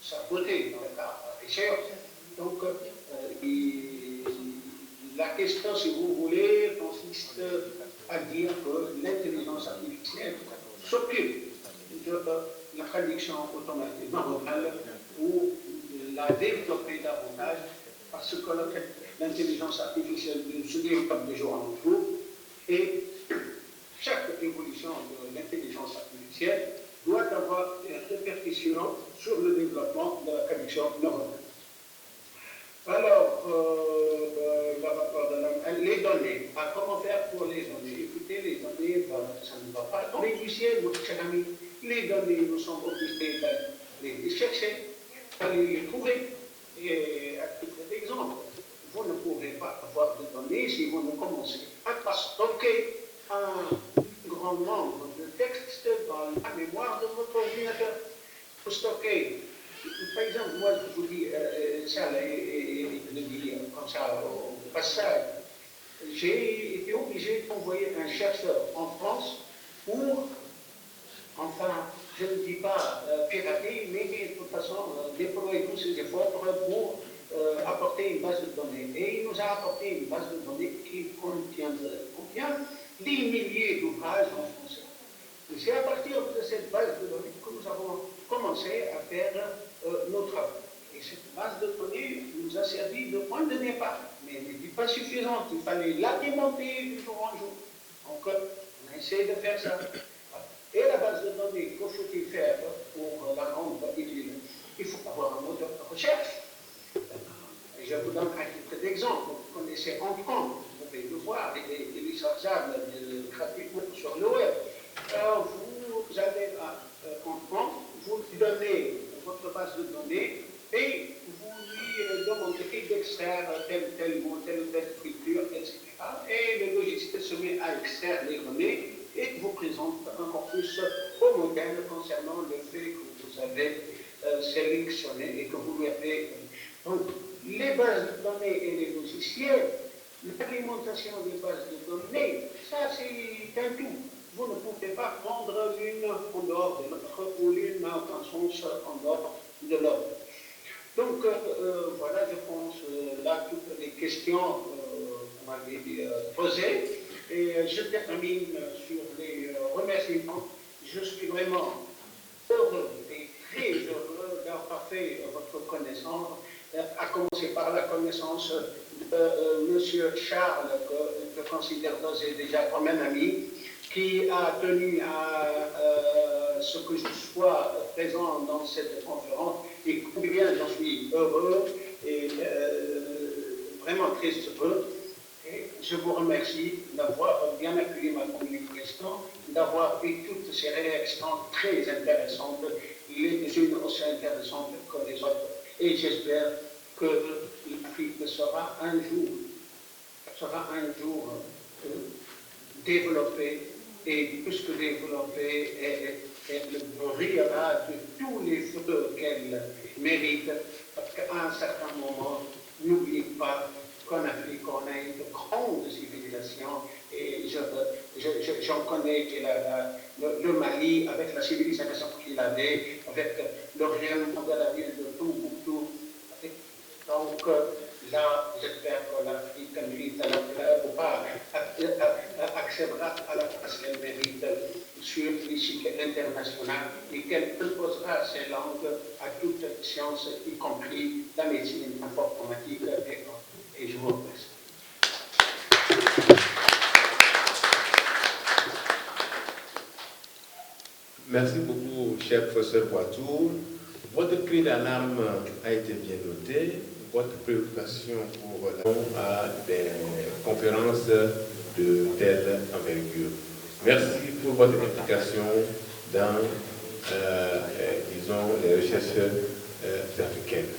saboter dans le cas échéant. Donc, la question, si vous voulez, consiste à dire que l'intelligence artificielle s'occupe de la traduction automatique normale ou la développer davantage parce que l'intelligence artificielle se développe de jour en jour et chaque évolution de l'intelligence artificielle doit avoir une répercussion sur le développement de la traduction normale. Alors, les données, comment faire pour les données? Écoutez, les données, ça ne va pas tomber du ciel, mon cher ami. Les données, nous sommes obligés de les chercher, d'aller les trouver. Et à titre d'exemple, vous ne pourrez pas avoir de données si vous ne commencez pas à stocker un grand nombre de textes dans la mémoire de votre ordinateur. Vous stockez. Par exemple, moi, je vous dis ça, et je le dis comme ça au passage, j'ai été obligé d'envoyer un chercheur en France pour, enfin, je ne dis pas pirater, mais de toute façon, déployer tous ses efforts pour apporter une base de données. Et il nous a apporté une base de données qui contient des milliers d'ouvrages en français. C'est à partir de cette base de données que nous avons commencé à faire nos travaux. Et cette base de données nous a servi de point de départ, mais elle n'était pas suffisante. Il fallait l'alimenter du jour en jour. Donc, on a essayé de faire ça. Et la base de données, que faut-il faire pour la rendre utile? Il faut avoir un moteur de recherche. Et je vous donne un titre d'exemple. Vous connaissez Entran, vous pouvez le voir, il est téléchargeable gratuitement sur le web. Alors, vous allez à Entran, vous lui donnez votre base de données et vous lui demandez d'extraire tel mot, telle structure, etc. Et le logiciel se met à extraire les données et vous présente un corpus homogène concernant le fait que vous avez sélectionné et que vous lui avez. Donc, les bases de données et les logiciels, l'alimentation des bases de données, ça c'est un tout. Vous ne pouvez pas prendre l'une en dehors de l'autre ou l'une dans son sens en dehors de l'autre. Donc, voilà, je pense, là, toutes les questions qu'on m'avez posées. Et je termine sur les remerciements. Je suis vraiment heureux et très heureux d'avoir fait votre connaissance, à commencer par la connaissance de M. Charles, que je considère d'ores et déjà comme un ami, qui a tenu à ce que je sois présent dans cette conférence et combien j'en suis heureux et vraiment très heureux. Et je vous remercie d'avoir bien accueilli ma communication, d'avoir eu toutes ces réactions très intéressantes, les unes aussi intéressantes que les autres. Et j'espère que l'Afrique sera un jour développée, et plus que développée, elle brillera de tous les feux qu'elle mérite, parce qu'à un certain moment, n'oubliez pas qu'en Afrique, on a une grande civilisation, et j'en connais le Mali, avec la civilisation qu'il avait, avec le rayonnement de la ville de Tombouctou. Donc, là, j'espère que l'Afrique mérite ou pas accédera à la place qu'elle mérite sur l'échiquier international et qu'elle proposera ses langues à toute science, y compris la médecine informatique et je vous remercie. Merci beaucoup, cher professeur Poitou. Votre cri d'alarme a été bien noté. Votre préoccupation pour à des conférences de telle envergure. Merci pour votre implication dans, disons, les recherches africaines.